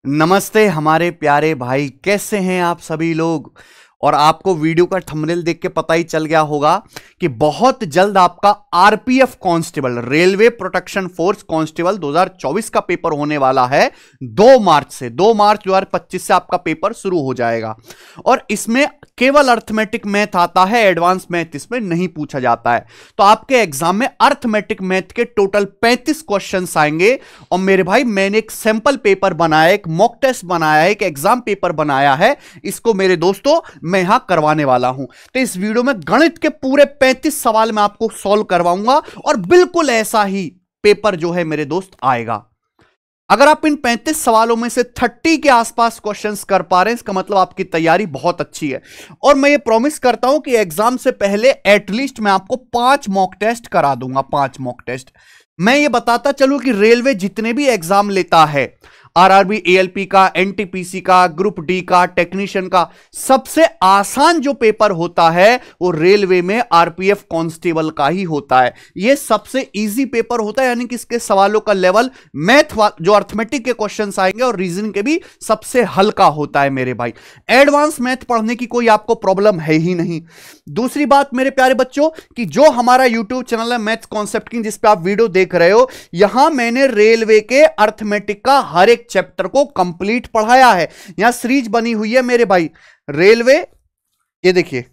नमस्ते हमारे प्यारे भाई, कैसे हैं आप सभी लोग। और आपको वीडियो का थंबनेल देख के पता ही चल गया होगा कि बहुत जल्द आपका RPF constable, railway protection force constable 2024 का पेपर होने वाला है। 2 मार्च से 2 मार्च 2025 से आपका पेपर शुरू हो जाएगा। और इसमें केवल अर्थमेटिक मैथ आता है, एडवांस मैथ इसमें नहीं पूछा जाता है। तो आपके एग्जाम में अर्थमेटिक मैथ के टोटल 35 क्वेश्चंस आएंगे। और मेरे भाई, मैंने एक सैंपल पेपर बनाया, एक मॉक टेस्ट बनाया है, एक एग्जाम पेपर बनाया है। इसको मेरे दोस्तों मैं यहां करवाने वाला हूं। तो इस वीडियो में गणित के पूरे 35 सवाल मैं आपको सॉल्व करवाऊंगा और बिल्कुल ऐसा ही पेपर जो है मेरे दोस्त आएगा। अगर आप इन 35 सवालों में से 30 के आसपास क्वेश्चंस कर पा रहे हैं, इसका मतलब आपकी तैयारी बहुत अच्छी है। और मैं ये प्रॉमिस करता हूं कि एग्जाम से पहले एटलीस्ट मैं आपको 5 मॉक टेस्ट करा दूंगा। 5 मॉक टेस्ट। मैं ये बताता चलूं कि रेलवे जितने भी एग्जाम लेता है, आरआरबी, एएलपी का, एनटीपीसी का, ग्रुप डी का, टेक्नीशियन का, सबसे आसान जो पेपर होता है वो रेलवे में आरपीएफ कांस्टेबल का ही होता है। ये सबसे इजी पेपर होता है, यानी कि इसके सवालों का लेवल मैथ जो अर्थमेटिक के क्वेश्चंस आएंगे और रीजनिंग के भी सबसे हल्का होता है मेरे भाई। एडवांस मैथ पढ़ने की कोई आपको प्रॉब्लम है ही नहीं। दूसरी बात मेरे प्यारे बच्चों, कि जो हमारा यूट्यूब चैनल है मैथ्स कॉन्सेप्ट किंग, जिस पे आप वीडियो देख रहे हो, यहां मैंने रेलवे के अर्थमेटिक का हर एक चैप्टर को कंप्लीट पढ़ाया है। यहां सीरीज बनी हुई है मेरे भाई, रेलवे, ये देखिए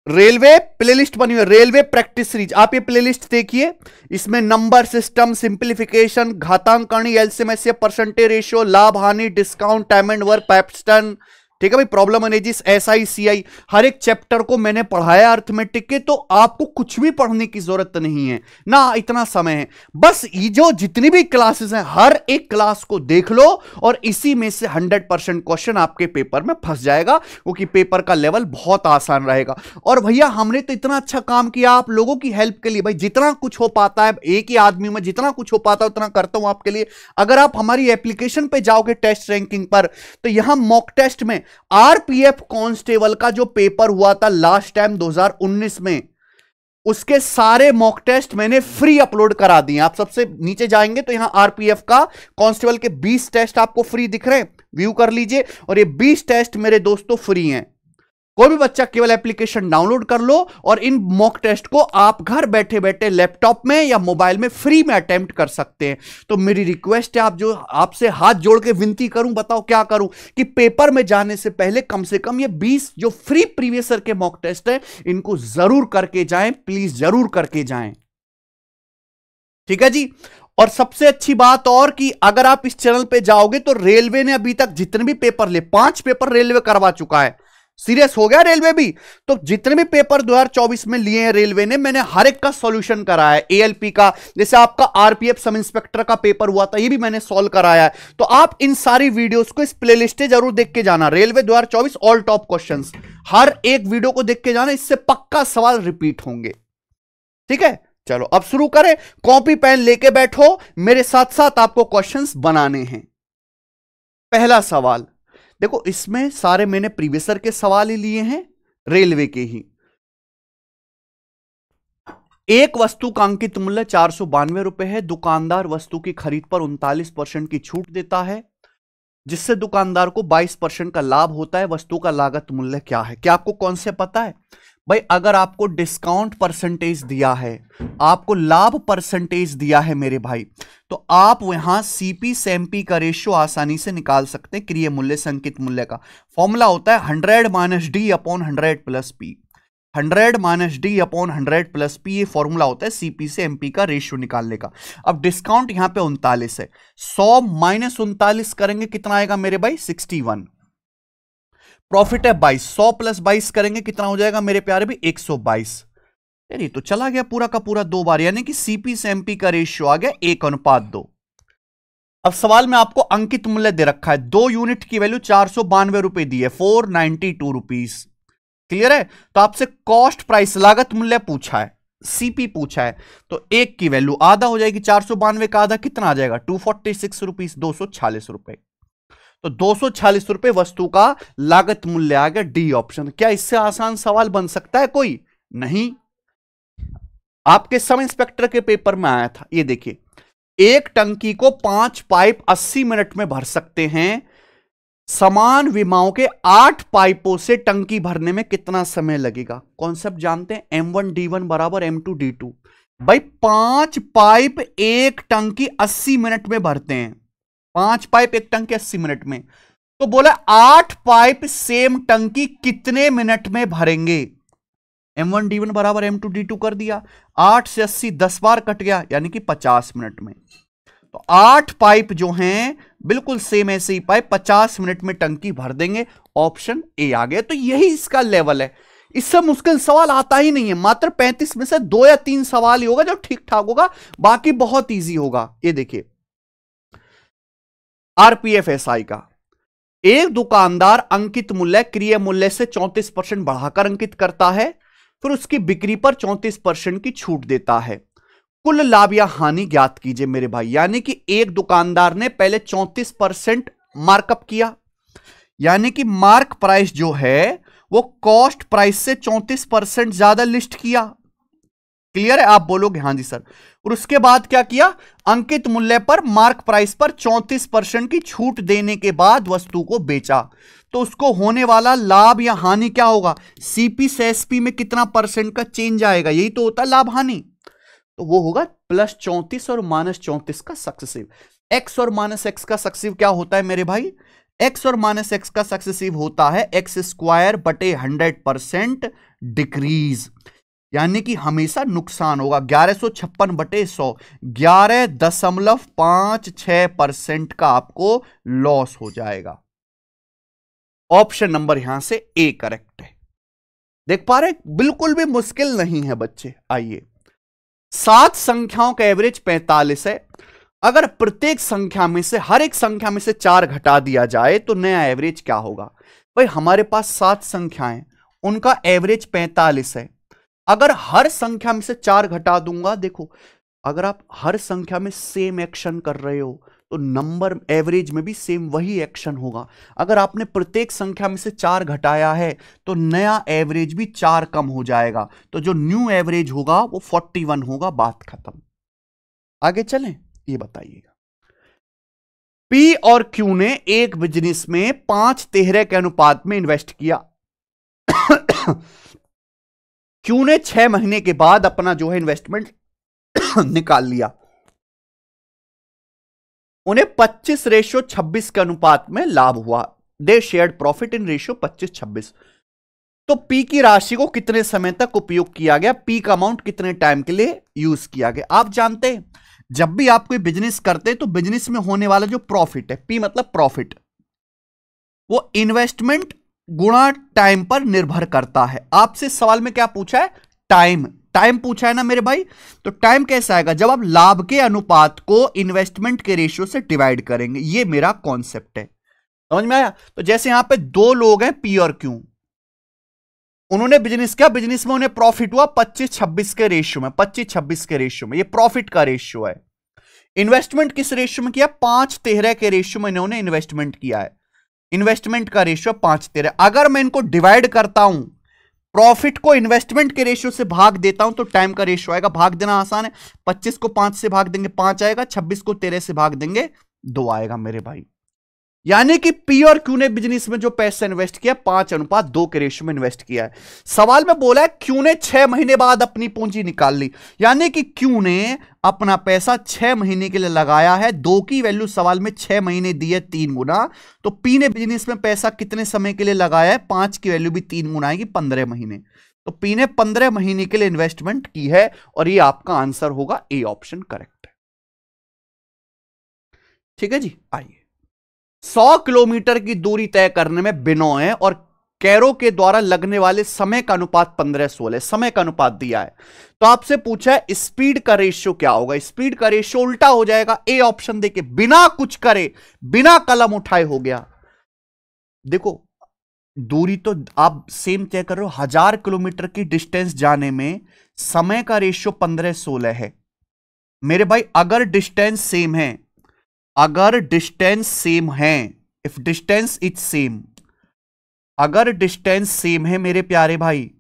रेलवे प्लेलिस्ट बनी हुई है, रेलवे प्रैक्टिस सीरीज। आप ये प्लेलिस्ट देखिए, इसमें नंबर सिस्टम, सिंप्लीफिकेशन, घातांकनी, एलसीएम, एचसीएफ, परसेंटेज रेशियो, लाभ हानि, डिस्काउंट, टाइम एंड वर्क, पैप्स्टन, ठीक है भाई, प्रॉब्लम एनालिसिस, एसआई, सीआई, हर एक चैप्टर को मैंने पढ़ाया अर्थमेटिक के। तो आपको कुछ भी पढ़ने की जरूरत नहीं है ना, इतना समय है। बस ये जो जितनी भी क्लासेस हैं, हर एक क्लास को देख लो और इसी में से 100% क्वेश्चन आपके पेपर में फंस जाएगा, क्योंकि पेपर का लेवल बहुत आसान रहेगा। और भैया, हमने तो इतना अच्छा काम किया आप लोगों की हेल्प के लिए। भाई, जितना कुछ हो पाता है, एक ही आदमी में जितना कुछ हो पाता है उतना करता हूं आपके लिए। अगर आप हमारी एप्लीकेशन पे जाओगे टेस्ट रैंकिंग पर, तो यहां मॉक टेस्ट में आरपीएफ कांस्टेबल का जो पेपर हुआ था लास्ट टाइम 2019 में, उसके सारे मॉक टेस्ट मैंने फ्री अपलोड करा दिए। आप सबसे नीचे जाएंगे तो यहां आरपीएफ का कांस्टेबल के 20 टेस्ट आपको फ्री दिख रहे हैं, व्यू कर लीजिए। और ये 20 टेस्ट मेरे दोस्तों फ्री हैं। कोई भी बच्चा केवल एप्लीकेशन डाउनलोड कर लो और इन मॉक टेस्ट को आप घर बैठे बैठे लैपटॉप में या मोबाइल में फ्री में अटेम्प्ट कर सकते हैं। तो मेरी रिक्वेस्ट है, आपसे हाथ जोड़ के विनती करूं, बताओ क्या करूं, कि पेपर में जाने से पहले कम से कम ये 20 जो फ्री प्रीवियस ईयर के मॉक टेस्ट है, इनको जरूर करके जाएं, प्लीज जरूर करके जाएं। ठीक है जी। और सबसे अच्छी बात और, कि अगर आप इस चैनल पे जाओगे तो रेलवे ने अभी तक जितने भी पेपर ले, 5 पेपर रेलवे करवा चुका है। सीरियस हो गया रेलवे भी। तो जितने भी पेपर 2024 में लिए हैं रेलवे ने, मैंने हर एक का सॉल्यूशन कराया है। एएलपी का, जैसे आपका आरपीएफ सब इंस्पेक्टर का पेपर हुआ था, ये भी मैंने सॉल्व कराया है। तो आप इन सारी वीडियोस को, इस प्लेलिस्ट से जरूर देख के जाना। रेलवे 2024 ऑल टॉप क्वेश्चंस, हर एक वीडियो को देख के जाना, इससे पक्का सवाल रिपीट होंगे। ठीक है, चलो अब शुरू करें। कॉपी पेन लेके बैठो, मेरे साथ साथ आपको क्वेश्चंस बनाने हैं। पहला सवाल देखो, इसमें सारे मैंने प्रीवियस ईयर के सवाल ही लिए हैं, रेलवे के ही। एक वस्तु का अंकित मूल्य 492 रुपए है। दुकानदार वस्तु की खरीद पर 39% की छूट देता है, जिससे दुकानदार को 22% का लाभ होता है। वस्तु का लागत मूल्य क्या है? क्या आपको कौन से पता है भाई? अगर आपको डिस्काउंट परसेंटेज दिया है, आपको लाभ परसेंटेज दिया है मेरे भाई, तो आप यहां सीपी से एमपी का रेशियो आसानी से निकाल सकते हैं। क्रिय मूल्य से अंकित मूल्य का फॉर्मूला होता है 100 - d upon 100 plus P. 100 - d upon 100 plus P, ये फॉर्मूला होता है सीपी से एमपी का रेशियो निकालने का। अब डिस्काउंट यहां पे 39 है, 100 - 39 करेंगे कितना आएगा मेरे भाई? 61। प्रॉफिट है 22, 100 + 22 करेंगे कितना हो जाएगा मेरे प्यारे भी? 122। यानी तो चला गया पूरा का पूरा 2 बार, यानी कि सीपी से एमपी का रेशियो आ गया 1:2। अब सवाल में आपको अंकित मूल्य दे रखा है, 2 यूनिट की वैल्यू 492 रुपए दी है, 492 रुपीज। क्लियर है? तो आपसे कॉस्ट प्राइस लागत मूल्य पूछा है, सीपी पूछा है, तो 1 की वैल्यू आधा हो जाएगी, 492 का आधा कितना आ जाएगा? 246 रुपीज, 246 रुपए। तो 246 रुपए वस्तु का लागत मूल्य आ गया, डी ऑप्शन। क्या इससे आसान सवाल बन सकता है कोई? नहीं। आपके सब इंस्पेक्टर के पेपर में आया था, ये देखिए एक टंकी को 5 पाइप 80 मिनट में भर सकते हैं, समान विमाओं के 8 पाइपों से टंकी भरने में कितना समय लगेगा? कॉन्सेप्ट जानते हैं, M1D1 बराबर M2D2। भाई 5 पाइप एक टंकी 80 मिनट में भरते हैं, 5 पाइप एक टंकी 80 मिनट में, तो बोला 8 पाइप सेम टंकी कितने मिनट में भरेंगे? M1D1 बराबर M2D2 कर दिया, 8 से 80 10 बार कट गया, यानी कि 50 मिनट में। तो 8 पाइप जो हैं बिल्कुल सेम ऐसे ही पाइप 50 मिनट में टंकी भर देंगे। ऑप्शन ए आ गया। तो यही इसका लेवल है, इससे मुश्किल सवाल आता ही नहीं है। मात्र 35 में से 2 या 3 सवाल ही होगा जो ठीक ठाक होगा, बाकी बहुत इजी होगा। ये देखिए RPFSI का, एक दुकानदार अंकित मूल्य क्रिय मूल्य से 34% बढ़ाकर अंकित करता है, फिर उसकी बिक्री पर 34% की छूट देता है। कुल लाभ या हानि ज्ञात कीजिए मेरे भाई। यानी कि एक दुकानदार ने पहले 34% मार्कअप किया, यानी कि मार्क प्राइस जो है वो कॉस्ट प्राइस से 34% ज्यादा लिस्ट किया। क्लियर है? आप बोलोगे हां जी सर। और उसके बाद क्या किया? अंकित मूल्य पर मार्क प्राइस पर 34% की छूट देने के बाद वस्तु को बेचा। तो उसको होने वाला लाभ या हानि क्या होगा? सीपी से एसपी में कितना परसेंट का चेंज आएगा? यही तो होता है लाभ हानि। तो वो होगा +34 और -34 का सक्सेसिव। एक्स और -x का सक्सेसिव क्या होता है मेरे भाई? x और -x का सक्सेसिव होता है x² बटे 100% डिक्रीज, यानी कि हमेशा नुकसान होगा। 1156 बटे 100, 11.56% का आपको लॉस हो जाएगा। ऑप्शन नंबर यहां से ए करेक्ट है। देख पा रहे? बिल्कुल भी मुश्किल नहीं है बच्चे। आइए, 7 संख्याओं का एवरेज 45 है। अगर प्रत्येक संख्या में से, हर एक संख्या में से 4 घटा दिया जाए तो नया एवरेज क्या होगा? भाई हमारे पास 7 संख्याएं, उनका एवरेज 45 है। अगर हर संख्या में से 4 घटा दूंगा, देखो अगर आप हर संख्या में सेम एक्शन कर रहे हो तो नंबर एवरेज में भी सेम वही एक्शन होगा। अगर आपने प्रत्येक संख्या में से 4 घटाया है तो नया एवरेज भी 4 कम हो जाएगा, तो जो न्यू एवरेज होगा वो 41 होगा। बात खत्म। आगे चलें, ये बताइएगा। पी और क्यू ने एक बिजनेस में 5:13 के अनुपात में इन्वेस्ट किया। क्यू ने 6 महीने के बाद अपना जो है इन्वेस्टमेंट निकाल लिया। उन्हें 25:26 के अनुपात में लाभ हुआ। दे शेयर्ड प्रॉफिट इन रेशियो 25:26। तो पी की राशि को कितने समय तक उपयोग किया गया? पी का अमाउंट कितने टाइम के लिए यूज किया गया? आप जानते हैं जब भी आप कोई बिजनेस करते हैं तो बिजनेस में होने वाला जो प्रॉफिट है, पी मतलब प्रॉफिट, वो इन्वेस्टमेंट गुणा टाइम पर निर्भर करता है। आपसे सवाल में क्या पूछा है? टाइम। टाइम पूछा है ना मेरे भाई। तो टाइम कैसा आएगा? जब आप लाभ के अनुपात को इन्वेस्टमेंट के रेशियो से डिवाइड करेंगे। ये मेरा कॉन्सेप्ट है, समझ में आया? तो जैसे यहां पे 2 लोग हैं, पी और क्यू, उन्होंने बिजनेस किया, बिजनेस में उन्हें प्रॉफिट हुआ 25-26 के रेशियो में, 25-26 के रेशियो में। ये प्रॉफिट का रेशियो है। इन्वेस्टमेंट किस रेशियो में किया? 5:13 के रेशियो में इन्होंने इन्वेस्टमेंट किया है। इन्वेस्टमेंट का रेशियो 5:13। अगर मैं इनको डिवाइड करता हूं, प्रॉफिट को इन्वेस्टमेंट के रेशियो से भाग देता हूं, तो टाइम का रेशियो आएगा। भाग देना आसान है। 25 को 5 से भाग देंगे 5 आएगा, 26 को 13 से भाग देंगे 2 आएगा मेरे भाई। यानी कि पी और क्यू ने बिजनेस में जो पैसा इन्वेस्ट किया 5:2 के रेशियो में इन्वेस्ट किया है। सवाल में बोला है क्यू ने 6 महीने बाद अपनी पूंजी निकाल ली, यानी कि क्यू ने अपना पैसा 6 महीने के लिए लगाया है। 2 की वैल्यू सवाल में 6 महीने दी है, 3 गुना। तो पी ने बिजनेस में पैसा कितने समय के लिए लगाया है? 5 की वैल्यू भी 3 गुना आएगी, 15 महीने। तो पी ने 15 महीने के लिए इन्वेस्टमेंट की है, और ये आपका आंसर होगा ए ऑप्शन करेक्ट है। ठीक है जी। आइए, 100 किलोमीटर की दूरी तय करने में बिनोय और कैरो के द्वारा लगने वाले समय का अनुपात 15:16 समय का अनुपात दिया है। तो आपसे पूछा है स्पीड का रेशियो क्या होगा? स्पीड का रेशियो उल्टा हो जाएगा। ए ऑप्शन देके बिना कुछ करे, बिना कलम उठाए हो गया। देखो दूरी तो आप सेम तय कर रहे हो, 1000 किलोमीटर की डिस्टेंस जाने में समय का रेशियो 15:16 है मेरे भाई। अगर डिस्टेंस सेम है, अगर डिस्टेंस सेम है, इफ डिस्टेंस इज सेम, अगर डिस्टेंस सेम है मेरे प्यारे भाई,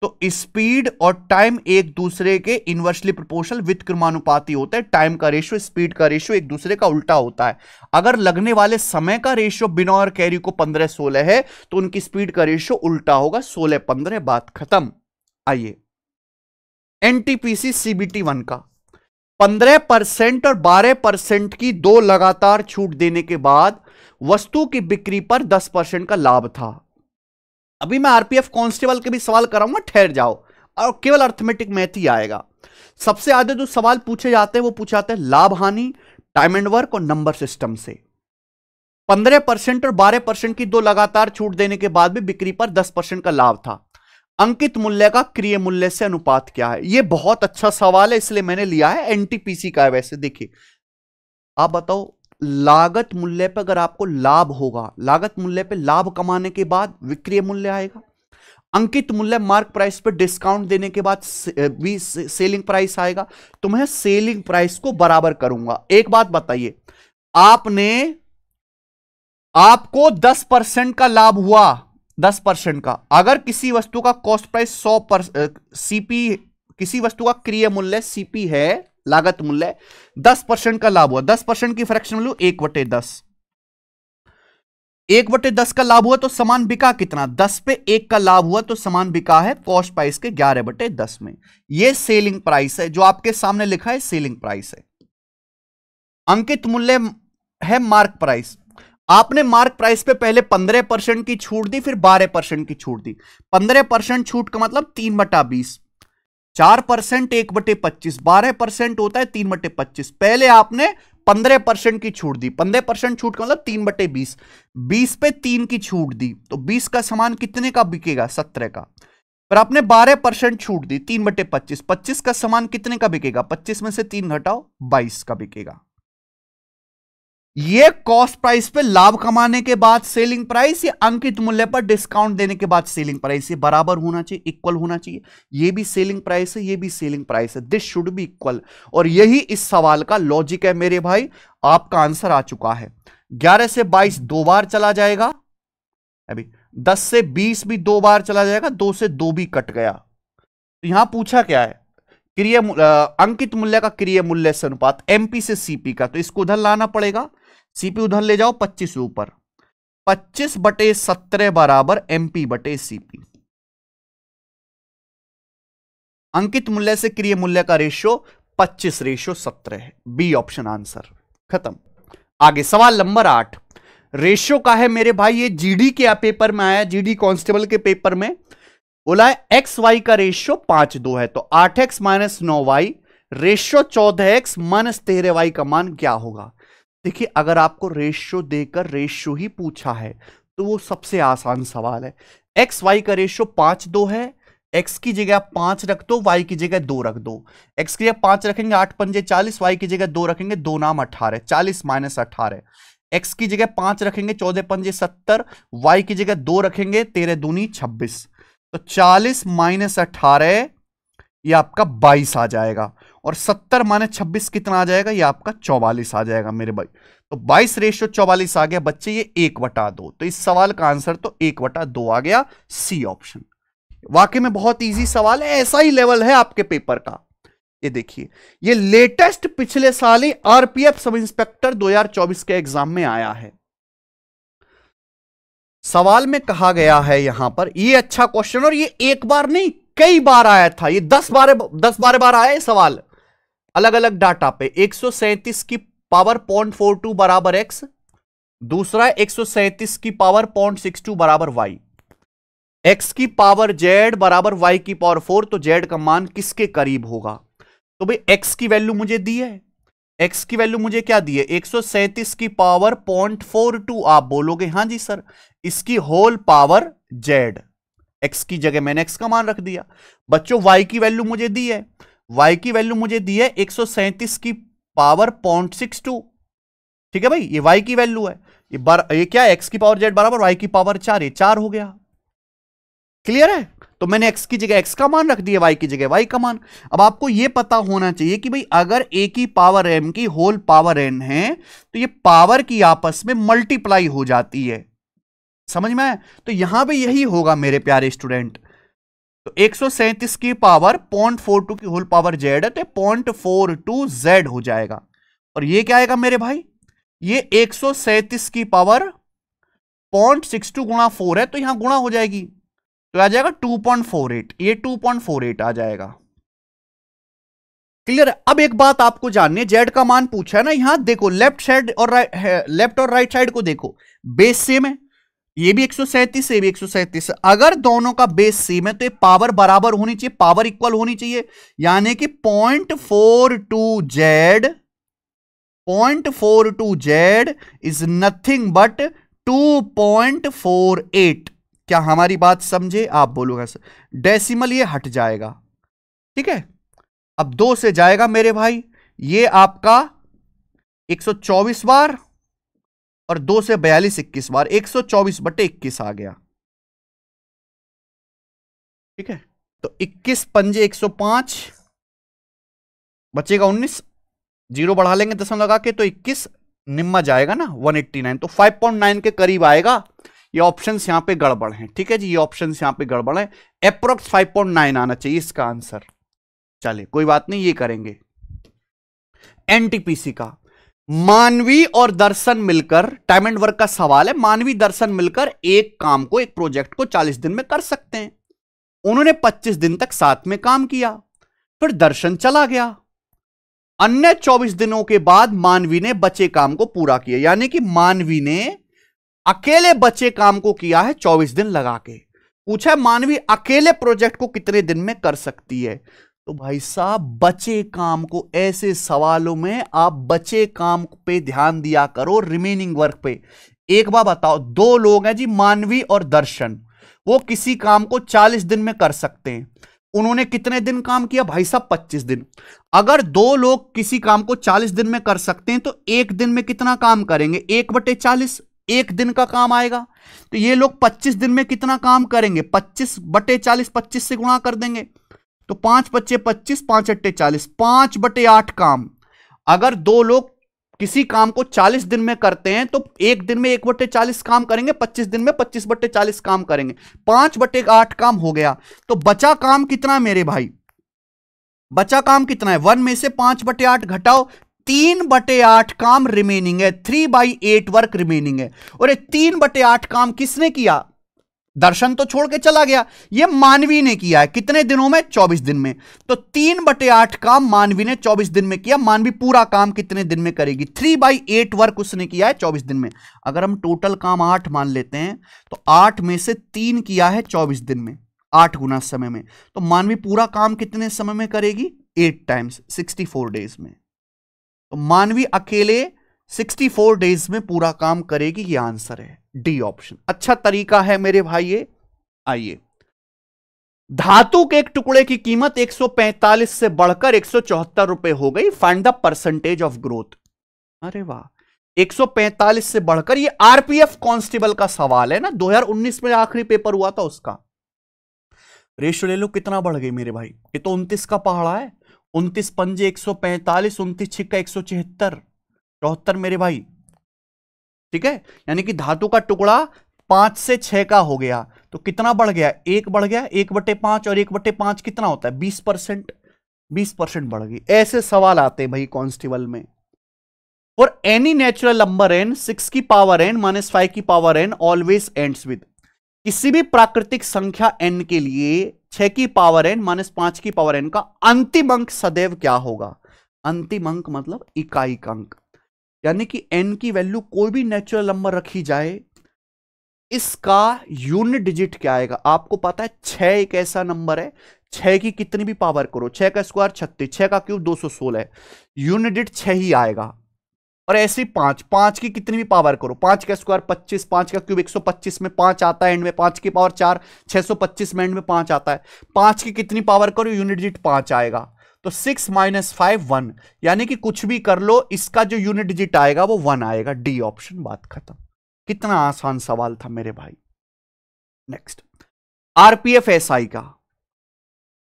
तो स्पीड और टाइम एक दूसरे के इनवर्सली प्रोपोर्शनल विद क्रमानुपाती होते हैं। टाइम का रेशियो स्पीड का रेशियो एक दूसरे का उल्टा होता है। अगर लगने वाले समय का रेशियो बिना और कैरी को 15-16 है तो उनकी स्पीड का रेशियो उल्टा होगा 16-15। बात खत्म। आइए एनटीपीसी सीबीटी 1 का 15% और 12% की दो लगातार छूट देने के बाद वस्तु की बिक्री पर 10% का लाभ था। अभी मैं आरपीएफ कांस्टेबल के भी सवाल कराऊंगा, ठहर जाओ, और केवल अर्थमेटिक मैथ ही आएगा। सबसे ज्यादा जो सवाल पूछे जाते हैं वो पूछे जाते हैं लाभ हानि, टाइम एंड वर्क और नंबर सिस्टम से। 15% और 12% की दो लगातार छूट देने के बाद भी बिक्री पर 10% का लाभ था। अंकित मूल्य का क्रिय मूल्य से अनुपात क्या है? यह बहुत अच्छा सवाल है, इसलिए मैंने लिया है, एनटीपीसी का है। वैसे देखिए, आप बताओ, लागत मूल्य पर अगर आपको लाभ होगा, लागत मूल्य पे लाभ कमाने के बाद विक्रय मूल्य आएगा। अंकित मूल्य मार्क प्राइस पे डिस्काउंट देने के बाद भी सेलिंग प्राइस आएगा। तो मैं सेलिंग प्राइस को बराबर करूंगा। एक बात बताइए, आपको 10% का लाभ हुआ, 10% का। अगर किसी वस्तु का कॉस्ट प्राइस 100 सीपी, किसी वस्तु का क्रिय मूल्य सीपी है, लागत मूल्य, 10% का लाभ हुआ, 10% की फ्रैक्शन वैल्यू 1/10, 1/10 का लाभ हुआ तो सामान बिका कितना? 10 पे 1 का लाभ हुआ तो सामान बिका है कॉस्ट प्राइस के 11/10 में। यह सेलिंग प्राइस है, जो आपके सामने लिखा है सेलिंग प्राइस है। अंकित मूल्य है मार्क प्राइस। आपने मार्क प्राइस पे पहले 15% की छूट दी, फिर 12% की छूट दी। 15% छूट का मतलब 3/20, 4% 1/25, 12% होता है 3/25। पहले आपने 15% की छूट दी, 15% छूट का मतलब 3/20, 20 पे 3 की छूट दी तो 20 का सामान कितने का बिकेगा? 17 का। पर आपने 12% छूट दी, 3/25, 25 का सामान कितने का बिकेगा? 25 में से 3 घटाओ, 22 का बिकेगा। ये कॉस्ट प्राइस पे लाभ कमाने के बाद सेलिंग प्राइस, या अंकित मूल्य पर डिस्काउंट देने के बाद सेलिंग प्राइस, ये बराबर होना चाहिए, इक्वल होना चाहिए। ये भी सेलिंग प्राइस है, ये भी सेलिंग प्राइस है, दिस शुड बी इक्वल। और यही इस सवाल का लॉजिक है मेरे भाई। आपका आंसर आ चुका है। 11 से 22 दो बार चला जाएगा, अभी 10 से 20 भी दो बार चला जाएगा, 2 से 2 भी कट गया। तो यहां पूछा क्या है? अंकित मूल्य का क्रिय मूल्य से अनुपात, एमपी से सीपी का। तो इसको उधर लाना पड़ेगा, सीपी उधर ले जाओ, 25 ऊपर, 25/17 बराबर MP/CP। अंकित मूल्य से क्रिय मूल्य का रेशियो 25/17 है। बी ऑप्शन आंसर, खत्म। आगे सवाल नंबर 8 रेशियो का है मेरे भाई। ये जीडी के पेपर में आया, जीडी कांस्टेबल के पेपर में बोला है एक्स वाई का रेशियो 5:2 है, तो 8x - 9y ratio 14x - 13y का मान क्या होगा? देखिए, अगर आपको रेशियो देकर रेशियो ही पूछा है तो वो सबसे आसान सवाल है। एक्स वाई का रेशियो 5:2 है, एक्स की जगह 5 रख दो, वाई की जगह 2 रख दो। एक्स की जगह 5 रखेंगे 8 पंजे 40, वाई की जगह 2 रखेंगे 2 नाम 18, 40 - 18। एक्स की जगह 5 रखेंगे 14 पंजे 70, वाई की जगह 2 रखेंगे 13 दूनी 26। तो 40 - 18 ये आपका 22 आ जाएगा, और 70 - 26 कितना आ जाएगा? ये आपका 44 आ जाएगा मेरे भाई। तो 22 रेशियो 44 आ गया बच्चे, ये 1/2। तो इस सवाल का आंसर तो 1/2 आ गया, सी ऑप्शन। वाकई में बहुत इजी सवाल है, ऐसा ही लेवल है आपके पेपर का। ये देखिए, ये लेटेस्ट पिछले साल ही आरपीएफ सब इंस्पेक्टर 2024 के एग्जाम में आया है। सवाल में कहा गया है यहां पर, ये अच्छा क्वेश्चन, और ये एक बार नहीं कई बार आया था, ये 10-12 बार आया है सवाल, अलग अलग डाटा पे। 137 की पावर 0.42 बराबर एक्स, दूसरा 137 की पावर 0.62 बराबर वाई, एक्स की पावर जेड बराबर वाई की पावर 4, तो जेड का मान किसके करीब होगा? तो भाई एक्स की वैल्यू मुझे दी है, एक्स की वैल्यू मुझे क्या दी है? 137 की पावर 0.42, आप बोलोगे हाँ जी सर, इसकी होल पावर जेड, एक्स की जगह मैंने एक्स का मान रख दिया। बच्चों वाई की वैल्यू मुझे दी है, वाई की वैल्यू मुझे दी है 137 की पावर 0.62, ठीक है भाई, ये वाई की वैल्यू है। ये क्या है? एक्स की पावर जेड बराबर वाई की पावर 4, ये 4 हो गया। क्लियर है? तो मैंने एक्स की जगह एक्स का मान रख दिया, वाई की जगह वाई का मान। अब आपको यह पता होना चाहिए कि भाई अगर ए की पावर एम की होल पावर एन है तो ये पावर की आपस में मल्टीप्लाई हो जाती है, समझ में आया? तो यहां पे यही होगा मेरे प्यारे स्टूडेंट। तो 137 की पावर 0.42 की होल पावर जेड है, तो 0.42 जेड हो जाएगा। और ये क्या आएगा मेरे भाई, ये 137 की पावर 0.62 गुणा 4 है, तो यहां गुणा हो जाएगी, तो आ जाएगा 2.48, ये 2.48 आ जाएगा। क्लियर है? अब एक बात आपको जाननी है, जेड का मान पूछा है ना, यहां देखो लेफ्ट साइड और लेफ्ट और राइट साइड को देखो, बेस सेम है, ये भी 137 ये भी 137। अगर दोनों का बेस सेम है तो ये पावर बराबर होनी चाहिए, पावर इक्वल होनी चाहिए, यानी कि 0.42 जेड इज नथिंग बट 2.48। क्या हमारी बात समझे? आप बोलोगे सर, डेसिमल ये हट जाएगा, ठीक है। अब 2 से जाएगा मेरे भाई, ये आपका 124 बार और 2 से 42 21 बार, 124/21 आ गया, ठीक है। तो 21 पंजे 105, बचेगा 19, 0 बढ़ा लेंगे दशमलव लगा के, तो 21 निम्मा जाएगा ना 189, तो 5.9 के करीब आएगा। ये ऑप्शंस यहां पे गड़बड़ हैं, ठीक है जी, ये ऑप्शंस यहां पे गड़बड़ हैं, अप्रोक्स 5.9 आना चाहिए इसका आंसर। चलिए कोई बात नहीं, ये करेंगे। एनटीपीसी का मानवी और दर्शन मिलकर, टाइम एंड वर्क का सवाल है, मानवी दर्शन मिलकर एक काम को, एक प्रोजेक्ट को 40 दिन में कर सकते हैं। उन्होंने 25 दिन तक साथ में काम किया, फिर दर्शन चला गया, अन्य 24 दिनों के बाद मानवी ने बचे काम को पूरा किया, यानी कि मानवी ने अकेले बचे काम को किया है 24 दिन लगा के। पूछा है मानवी अकेले प्रोजेक्ट को कितने दिन में कर सकती है, तो भाई साहब बचे काम को, ऐसे सवालों में आप बचे काम पे ध्यान दिया करो, रिमेनिंग वर्क पे। एक बार बताओ, 2 लोग हैं जी, मानवी और दर्शन, वो किसी काम को 40 दिन में कर सकते हैं। उन्होंने कितने दिन काम किया भाई साहब? 25 दिन। अगर 2 लोग किसी काम को 40 दिन में कर सकते हैं तो एक दिन में कितना काम करेंगे? 1/40, एक दिन का काम आएगा। तो ये लोग 25 दिन में कितना काम करेंगे? 25/40, 25 से गुणा कर देंगे, तो 5 × 25, 5 × 40, 5/8 काम। अगर 2 लोग किसी काम को 40 दिन में करते हैं तो एक दिन में 1/40 काम करेंगे, 25 दिन में 25/40 काम करेंगे, 5/8 काम हो गया। तो बचा काम कितना मेरे भाई? बचा काम कितना है? 1 में से 5/8 घटाओ, 3/8 काम रिमेनिंग है, 3/8 वर्क रिमेनिंग है। और 3/8 काम किसने किया? दर्शन तो छोड़ के चला गया, ये मानवी ने किया है। कितने दिनों में? 24 दिन में। तो 3/8 काम मानवी ने 24 दिन में किया। मानवी पूरा काम कितने दिन में करेगी? 3/8 वर्क उसने किया है 24 दिन में। अगर हम टोटल काम 8 मान लेते हैं तो 8 में से 3 किया है 24 दिन में, 8 गुना समय में, तो मानवी पूरा काम कितने समय में करेगी? 8 टाइम्स 64 डेज में। तो मानवी अकेले 64 डेज में पूरा काम करेगी, ये आंसर है डी ऑप्शन। अच्छा तरीका है मेरे भाई ये। आइए, धातु के एक टुकड़े की कीमत 145 से बढ़कर 174 रुपए हो गई, find the percentage of growth. अरे वाह, 145 से बढ़कर, ये आरपीएफ कांस्टेबल का सवाल है ना, 2019 में आखिरी पेपर हुआ था उसका। रेशियो ले लो, कितना बढ़ गई मेरे भाई? ये तो 29 का पहाड़ा है, 29 पंजे 145, 29 छिक्का 176, 74 मेरे भाई, ठीक है। यानी कि धातु का टुकड़ा 5 से 6 का हो गया, तो कितना बढ़ गया? 1 बढ़ गया, 1/5, और 1/5 कितना होता है? 20%, 20% बढ़ गई। ऐसे सवाल आते हैं भाई कांस्टेबल में। और एनी नेचुरल नंबर n 6 की पावर n - 5 की power n always ends with, किसी भी प्राकृतिक संख्या n के लिए 6 की पावर n - 5 की पावर n का अंतिम अंक सदैव क्या होगा? अंतिम अंक मतलब इकाई अंक, यानी कि n की वैल्यू कोई भी नेचुरल नंबर रखी जाए, इसका यूनिट डिजिट क्या आएगा? आपको पता है 6 एक ऐसा नंबर है, 6 की कितनी भी पावर करो, 6 का स्क्वायर 36, 6 का क्यूब 216 है, यूनिट डिजिट 6 ही आएगा। और ऐसे 5 की कितनी भी पावर करो, 5 का स्क्वायर 25, 5 का क्यूब 125 में 5 आता है, एंड में 5 की पावर 4, 625 में एंड में 5 आता है। 5 की कितनी पावर करो, यूनिट डिजिट 5 आएगा। तो 6 - 5 1, यानी कि कुछ भी कर लो, इसका जो यूनिट डिजिट आएगा वो 1 आएगा। डी ऑप्शन, बात खत्म। कितना आसान सवाल था मेरे भाई। नेक्स्ट, आरपीएफ एसआई का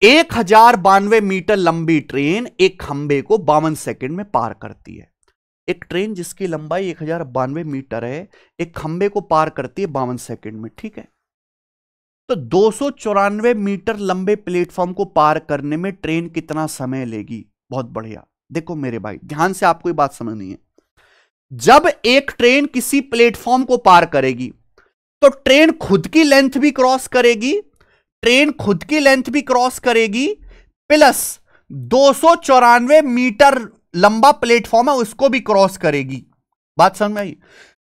1092 मीटर लंबी ट्रेन एक खंबे को 52 सेकंड में पार करती है। एक ट्रेन जिसकी लंबाई 1092 मीटर है, एक खंबे को पार करती है 52 सेकंड में, ठीक है। तो 294 मीटर लंबे प्लेटफॉर्म को पार करने में ट्रेन कितना समय लेगी? बहुत बढ़िया। देखो मेरे भाई, ध्यान से आपको ये बात समझनी है। जब एक ट्रेन किसी प्लेटफॉर्म को पार करेगी तो ट्रेन खुद की लेंथ भी क्रॉस करेगी, ट्रेन खुद की लेंथ भी क्रॉस करेगी, प्लस 294 मीटर लंबा प्लेटफॉर्म है उसको भी क्रॉस करेगी। बात समझ में आई?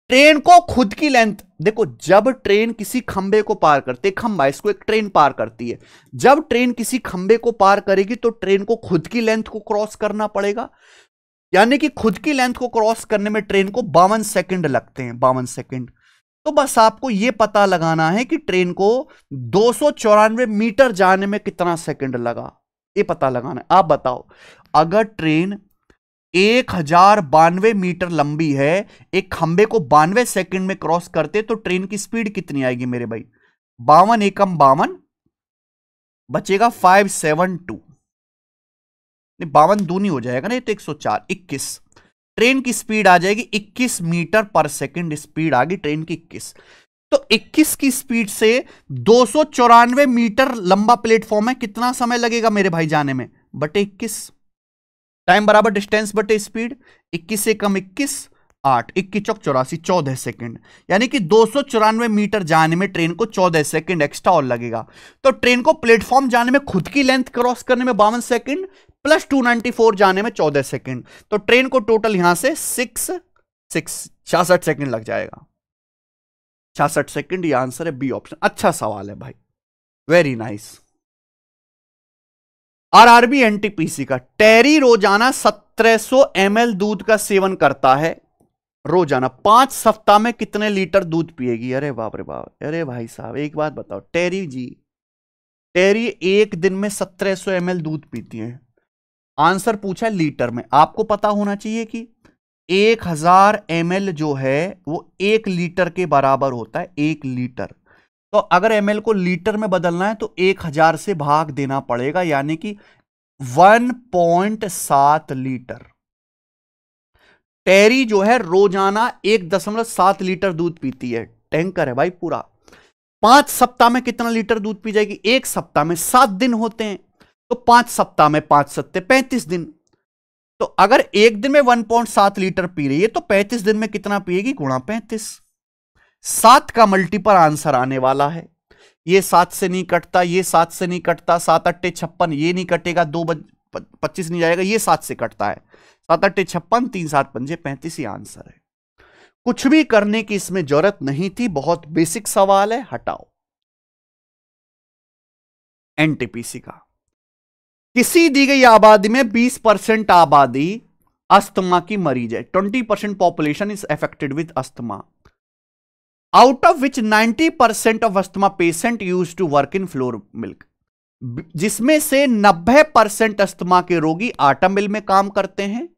ट्रेन को खुद की लेंथ, देखो जब ट्रेन किसी खंबे को पार करती है, खंबा इसको एक ट्रेन पार करती है, जब ट्रेन किसी खंबे को पार करेगी तो ट्रेन को खुद की लेंथ को क्रॉस करना पड़ेगा, यानी कि खुद की लेंथ को क्रॉस करने में ट्रेन को 52 सेकंड लगते हैं, 52 सेकंड। तो बस आपको यह पता लगाना है कि ट्रेन को 294 मीटर जाने में कितना सेकंड लगा, यह पता लगाना है। आप बताओ, अगर ट्रेन 1092 मीटर लंबी है, एक खंबे को 92 सेकंड में क्रॉस करते तो ट्रेन की स्पीड कितनी आएगी मेरे भाई? 52 एकम 52 बचेगा 572, नहीं 52 दूनी हो जाएगा ना, ये तो 104, 21। ट्रेन की स्पीड आ जाएगी 21 मीटर पर सेकंड, स्पीड आ गई ट्रेन की 21। तो 21 की स्पीड से 294 मीटर लंबा प्लेटफॉर्म है, कितना समय लगेगा मेरे भाई जाने में? बटे 21, टाइम बराबर डिस्टेंस बटे स्पीड। 21 से कम 21, 8, 21 चौक 84, 14 सेकंड, यानी कि 294 मीटर जाने में ट्रेन को 14 सेकंड एक्स्ट्रा और लगेगा। तो ट्रेन को प्लेटफॉर्म जाने में खुद की लेंथ क्रॉस करने में 52 सेकंड प्लस 294 जाने में 14 सेकंड, तो ट्रेन को टोटल यहां से 66 सेकंड लग जाएगा। 66 सेकंड, ये आंसर है बी ऑप्शन। अच्छा सवाल है भाई, वेरी नाइस। आरआरबी एनटीपीसी का, टेरी रोजाना 1700 ml दूध का सेवन करता है रोजाना, 5 सप्ताह में कितने लीटर दूध पिएगी? अरे बाप रे बाप, अरे भाई साहब एक बात बताओ, टेरी जी, टेरी एक दिन में 1700 ml दूध पीती है। आंसर पूछा लीटर में, आपको पता होना चाहिए कि 1000 ml जो है वो 1 लीटर के बराबर होता है, 1 लीटर। तो अगर ml को लीटर में बदलना है तो 1000 से भाग देना पड़ेगा, यानी कि 1.7 लीटर। टेरी जो है रोजाना 1.7 लीटर दूध पीती है, टैंकर है भाई पूरा। 5 सप्ताह में कितना लीटर दूध पी जाएगी? 1 सप्ताह में 7 दिन होते हैं, तो 5 सप्ताह में 5 सत्ते 35 दिन। तो अगर एक दिन में 1.7 लीटर पी रही है तो 35 दिन में कितना पिएगी? गुणा 35। 7 का मल्टीपल आंसर आने वाला है, ये 7 से नहीं कटता, ये 7 से नहीं कटता, 7 अट्टे 56, ये नहीं कटेगा, 2 25 नहीं जाएगा, ये 7 से कटता है, 7 अट्टे 56, 3 7 पंजे 35, ये आंसर है। कुछ भी करने की इसमें जरूरत नहीं थी, बहुत बेसिक सवाल है, हटाओ। एनटीपीसी का, किसी दी गई आबादी में 20% आबादी अस्थमा की मरीज है, 20% population is affected with asthma, out of which 90% of asthma patient use to work in flour milk, जिसमें से 90% अस्थमा के रोगी आटा मिल में काम करते हैं।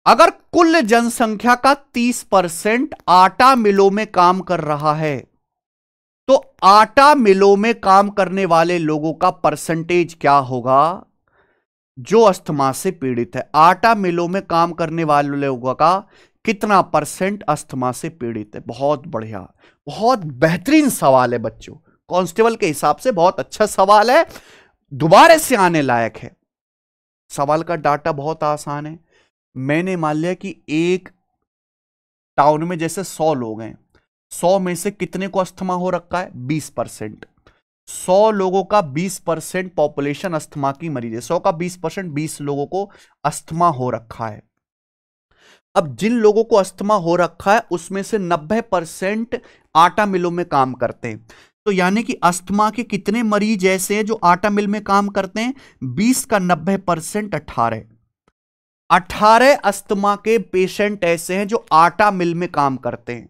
अगर कुल जनसंख्या का 30% आटा मिलों में काम कर रहा है तो आटा मिलों में काम करने वाले लोगों का परसेंटेज क्या होगा जो अस्थमा से पीड़ित है? आटा मिलों में काम करने वाले लोगों का कितना परसेंट अस्थमा से पीड़ित है? बहुत बढ़िया, बहुत बेहतरीन सवाल है बच्चों, कांस्टेबल के हिसाब से बहुत अच्छा सवाल है, दोबारा से आने लायक है। सवाल का डाटा बहुत आसान है। मैंने मान लिया कि एक टाउन में जैसे 100 लोग हैं, 100 में से कितने को अस्थमा हो रखा है? 20%। 100 लोगों का 20% पॉपुलेशन अस्थमा की मरीज है, 100 का 20%, 20 लोगों को अस्थमा हो रखा है। अब जिन लोगों को अस्थमा हो रखा है उसमें से 90% आटा मिलों में काम करते हैं, तो यानी कि अस्थमा के कितने मरीज ऐसे हैं जो आटा मिल में काम करते हैं? 20 का 90% 18 अस्थमा के पेशेंट ऐसे हैं जो आटा मिल में काम करते हैं।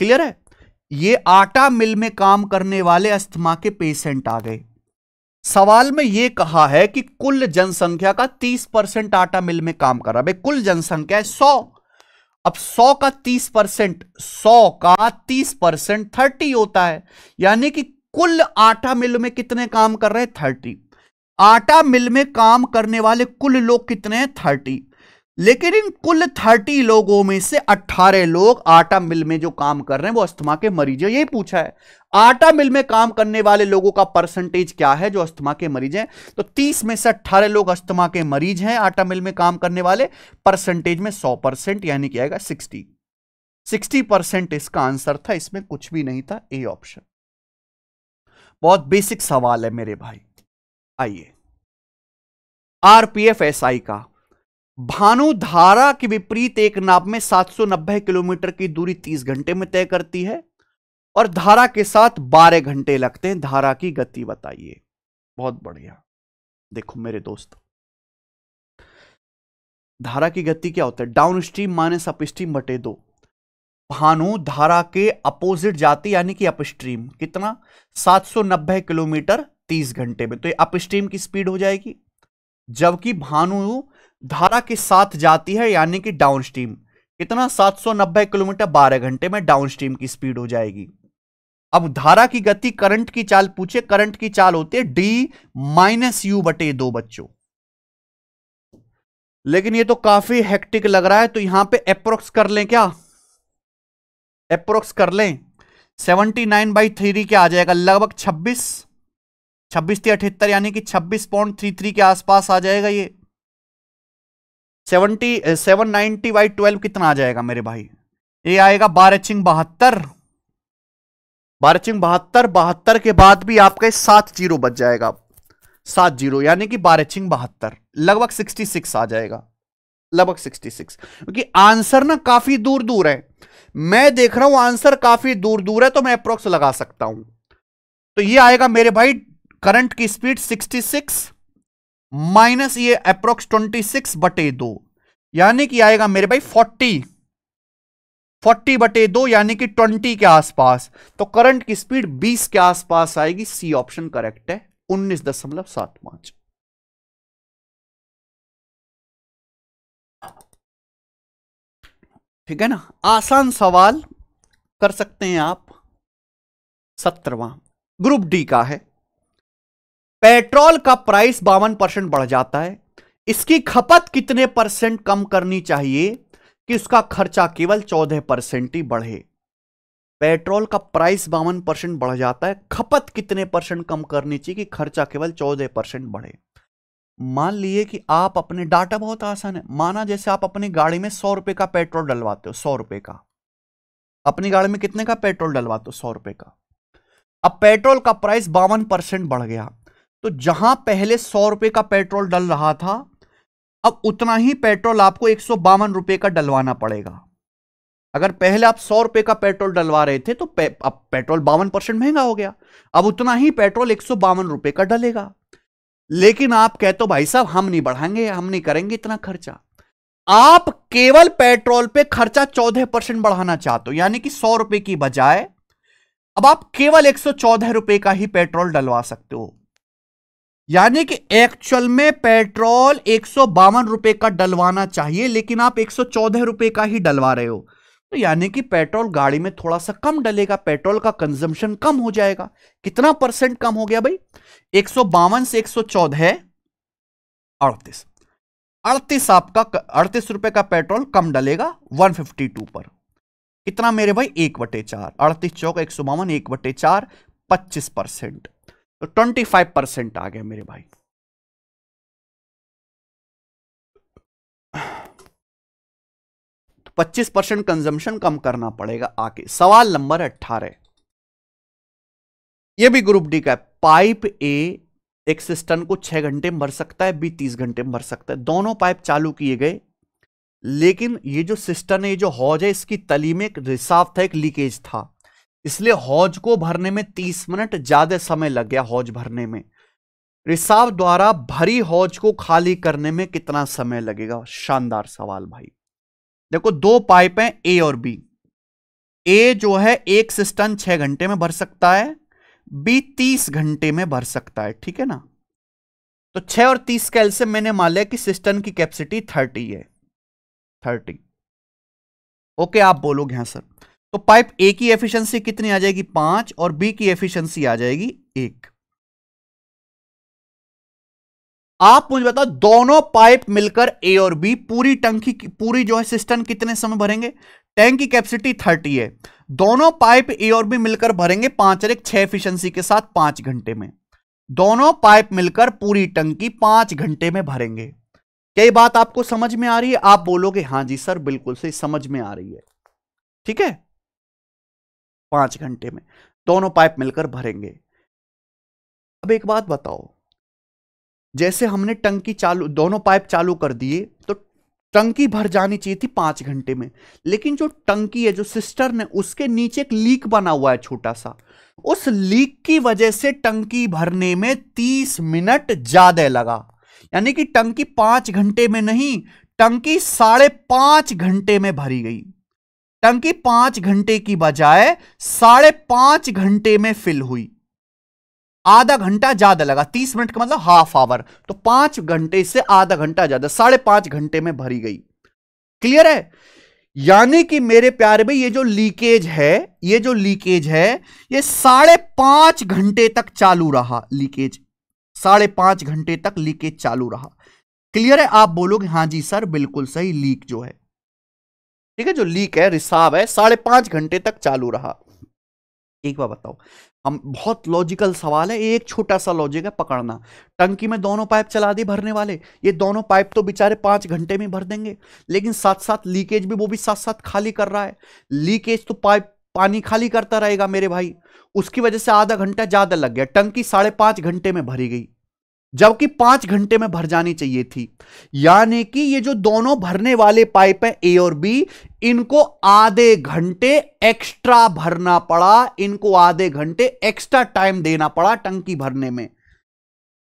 क्लियर है? ये आटा मिल में काम करने वाले अस्थमा के पेशेंट आ गए। सवाल में यह कहा है कि कुल जनसंख्या का 30% आटा मिल में काम कर रहा है। भाई कुल जनसंख्या है 100, अब 100 का 30%, 100 का 30% 30 होता है, यानी कि कुल आटा मिल में कितने काम कर रहे हैं? 30। आटा मिल में काम करने वाले कुल लोग कितने हैं? 30। लेकिन इन कुल 30 लोगों में से 18 लोग आटा मिल में जो काम कर रहे हैं वो अस्थमा के मरीज है। यही पूछा है, आटा मिल में काम करने वाले लोगों का परसेंटेज क्या है जो अस्थमा के मरीज हैं। तो 30 में से 18 लोग अस्थमा के मरीज हैं आटा मिल में काम करने वाले, परसेंटेज में 100%, यानी कि आएगा 60% इसका आंसर था, इसमें कुछ भी नहीं था, ए ऑप्शन। बहुत बेसिक सवाल है मेरे भाई। आइए, आरपीएफ एसआई का, भानुधारा के विपरीत एक नाव में 790 किलोमीटर की दूरी 30 घंटे में तय करती है और धारा के साथ 12 घंटे लगते हैं, धारा की गति बताइए। बहुत बढ़िया। देखो मेरे दोस्त, धारा की गति क्या होता है, डाउन स्ट्रीम माइनस अपस्ट्रीम बटे 2। भानु धारा के अपोजिट जाती यानी कि अपस्ट्रीम, कितना 790 किलोमीटर 30 घंटे में, तो ये अपस्ट्रीम की स्पीड हो जाएगी। जबकि भानु धारा के साथ जाती है यानी कि डाउनस्ट्रीम, कितना 790 किलोमीटर 12 घंटे में डाउनस्ट्रीम की स्पीड हो जाएगी। अब धारा की गति, करंट की चाल पूछे, करंट की चाल होती है डी माइनस यू बटे 2 बच्चों। लेकिन ये तो काफी हेक्टिक लग रहा है, तो यहां पे अप्रोक्स कर लें क्या, अप्रोक्स कर लें। 79/3 क्या आ जाएगा, लगभग 26 78 यानी कि 26.33 के आसपास आ जाएगा ये। 790/12 कितना आ जाएगा मेरे भाई, ये आएगा 12×72, 12×72 के बाद भी आपका 7 जीरो बच जाएगा, 7 जीरो यानी कि 12×72, लगभग 66 आ जाएगा, लगभग 66। क्योंकि आंसर ना काफी दूर दूर है, मैं देख रहा हूं आंसर काफी दूर दूर है, तो मैं अप्रोक्स लगा सकता हूं। तो ये आएगा मेरे भाई, करंट की स्पीड 66 माइनस ये अप्रोक्स 26 बटे 2, यानी कि आएगा मेरे भाई 40 बटे 2 यानी कि 20 के आसपास। तो करंट की स्पीड 20 के आसपास आएगी, सी ऑप्शन करेक्ट है, 19.75। ठीक है ना, आसान सवाल कर सकते हैं आप। 17वां ग्रुप डी का है, पेट्रोल का प्राइस 52% बढ़ जाता है, इसकी खपत कितने परसेंट कम करनी चाहिए कि उसका खर्चा केवल 14% ही बढ़े। पेट्रोल का प्राइस 52% बढ़ जाता है, खपत कितने परसेंट कम करनी चाहिए कि खर्चा केवल 14% बढ़े। मान लिए कि आप अपने, डाटा बहुत आसान है, माना जैसे आप अपनी गाड़ी में 100 रुपए का पेट्रोल डलवाते हो, 100 रुपए का, अपनी गाड़ी में कितने का पेट्रोल डलवाते हो, 100 रुपए का। अब पेट्रोल का प्राइस 52% बढ़ गया, तो जहां पहले 100 रुपए का पेट्रोल डल रहा था, अब उतना ही पेट्रोल आपको 152 रुपए का डलवाना पड़ेगा। अगर पहले आप 100 रुपए का पेट्रोल डलवा रहे थे तो अब पेट्रोल 52% महंगा हो गया, अब उतना ही पेट्रोल 152 रुपए का डलेगा। लेकिन आप कहते हो भाई साहब हम नहीं बढ़ाएंगे, हम नहीं करेंगे इतना खर्चा। आप केवल पेट्रोल पे खर्चा 14% बढ़ाना चाहते हो, यानी कि 100 रुपए की बजाय अब आप केवल 114 रुपए का ही पेट्रोल डलवा सकते हो। यानी कि एक्चुअल में पेट्रोल 152 रुपए का डलवाना चाहिए, लेकिन आप 114 रुपए का ही डलवा रहे हो, तो यानी कि पेट्रोल गाड़ी में थोड़ा सा कम डलेगा, पेट्रोल का कंजम्पशन कम हो जाएगा। कितना परसेंट कम हो गया भाई, 152 से 114 38, 38 आपका 38 रुपए का पेट्रोल कम डलेगा 152 पर। कितना मेरे भाई, 1/4, 38 चौक 152, 1/4 25%, तो 25% आ गया मेरे भाई। तो 25% कंजम्पशन कम करना पड़ेगा। आगे सवाल नंबर 18, यह भी ग्रुप डी का है। पाइप ए एक सिस्टम को 6 घंटे में भर सकता है, बी 30 घंटे में भर सकता है। दोनों पाइप चालू किए गए, लेकिन ये जो सिस्टम है, ये जो हौज है, इसकी तली में एक रिसाव था, एक लीकेज था, इसलिए हौज को भरने में 30 मिनट ज्यादा समय लग गया। हौज भरने में, रिसाव द्वारा भरी हौज को खाली करने में कितना समय लगेगा। शानदार सवाल भाई। देखो दो पाइप हैं ए और बी, ए जो है एक सिस्टम 6 घंटे में भर सकता है, बी 30 घंटे में भर सकता है, ठीक है ना। तो 6 और 30 का एलसीएम मैंने मान लिया कि सिस्टम की कैपेसिटी 30 है, 30। ओके, आप बोलोगे हाँ सर, तो पाइप ए की एफिशिएंसी कितनी आ जाएगी, 5, और बी की एफिशिएंसी आ जाएगी 1। आप मुझे बताओ, दोनों पाइप मिलकर ए और बी पूरी टंकी पूरी जो है सिस्टम कितने समय भरेंगे? टैंक की कैपेसिटी 30 है, दोनों पाइप ए और बी मिलकर भरेंगे 5 और 1 6 एफिशिएंसी के साथ 5 घंटे में। दोनों पाइप मिलकर पूरी टंकी 5 घंटे में भरेंगे। क्या ये बात आपको समझ में आ रही है? आप बोलोगे हां जी सर बिल्कुल सही समझ में आ रही है। ठीक है, 5 घंटे में दोनों पाइप मिलकर भरेंगे। अब एक बात बताओ, जैसे हमने टंकी चालू, दोनों पाइप चालू कर दिए तो टंकी भर जानी चाहिए थी 5 घंटे में, लेकिन जो टंकी है, जो सिस्टर्न है, उसके नीचे एक लीक बना हुआ है छोटा सा, उस लीक की वजह से टंकी भरने में 30 मिनट ज्यादा लगा। यानी कि टंकी 5 घंटे में नहीं, टंकी 5.5 घंटे में भरी गई। टंकी 5 घंटे की बजाय 5.5 घंटे में फिल हुई। आधा घंटा ज्यादा लगा, 30 मिनट का मतलब हाफ आवर, तो 5 घंटे से आधा घंटा ज्यादा, 5.5 घंटे में भरी गई। क्लियर है? यानी कि मेरे प्यारे भाई, ये जो लीकेज है, ये 5.5 घंटे तक चालू रहा। लीकेज 5.5 घंटे तक लीकेज चालू रहा। क्लियर है? आप बोलोगे हां जी सर बिल्कुल सही, लीक जो है, ठीक है, जो लीक है, रिसाव है, 5.5 घंटे तक चालू रहा। एक बार बताओ, हम बहुत लॉजिकल सवाल है, एक छोटा सा लॉजिक है पकड़ना। टंकी में दोनों पाइप चला दी भरने वाले, ये दोनों पाइप तो बेचारे 5 घंटे में भर देंगे, लेकिन साथ साथ लीकेज भी वो भी साथ साथ खाली कर रहा है। लीकेज तो पाइप पानी खाली करता रहेगा मेरे भाई, उसकी वजह से आधा घंटा ज्यादा लग गया। टंकी 5.5 घंटे में भरी गई, जबकि 5 घंटे में भर जानी चाहिए थी। यानी कि ये जो दोनों भरने वाले पाइप हैं ए और बी, इनको आधे घंटे एक्स्ट्रा भरना पड़ा, इनको आधे घंटे एक्स्ट्रा टाइम देना पड़ा टंकी भरने में।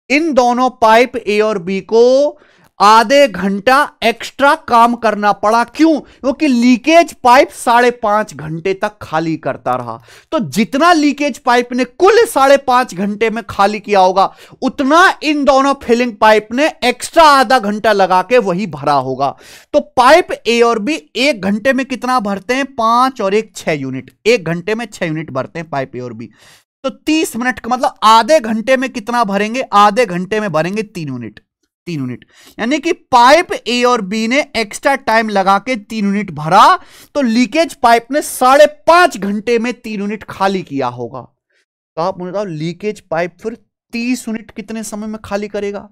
इन दोनों पाइप ए और बी को आधे घंटा एक्स्ट्रा काम करना पड़ा। क्यों? क्योंकि लीकेज पाइप 5.5 घंटे तक खाली करता रहा। तो जितना लीकेज पाइप ने कुल 5.5 घंटे में खाली किया होगा, उतना इन दोनों फिलिंग पाइप ने एक्स्ट्रा आधा घंटा लगा के वही भरा होगा। तो पाइप ए और बी 1 घंटे में कितना भरते हैं? 5 और 1 6 यूनिट। 1 घंटे में 6 यूनिट भरते हैं पाइप ए और बी। तो 30 मिनट का मतलब आधे घंटे में कितना भरेंगे? आधे घंटे में भरेंगे 3 यूनिट। 3 यूनिट, यानी कि पाइप ए और बी ने एक्स्ट्रा टाइम लगा के 3 यूनिट भरा, तो लीकेज पाइप ने 5.5 घंटे में 3 यूनिट खाली किया होगा। तो आप मुझे बताओ, लीकेज पाइप फिर 30 यूनिट कितने समय में खाली करेगा?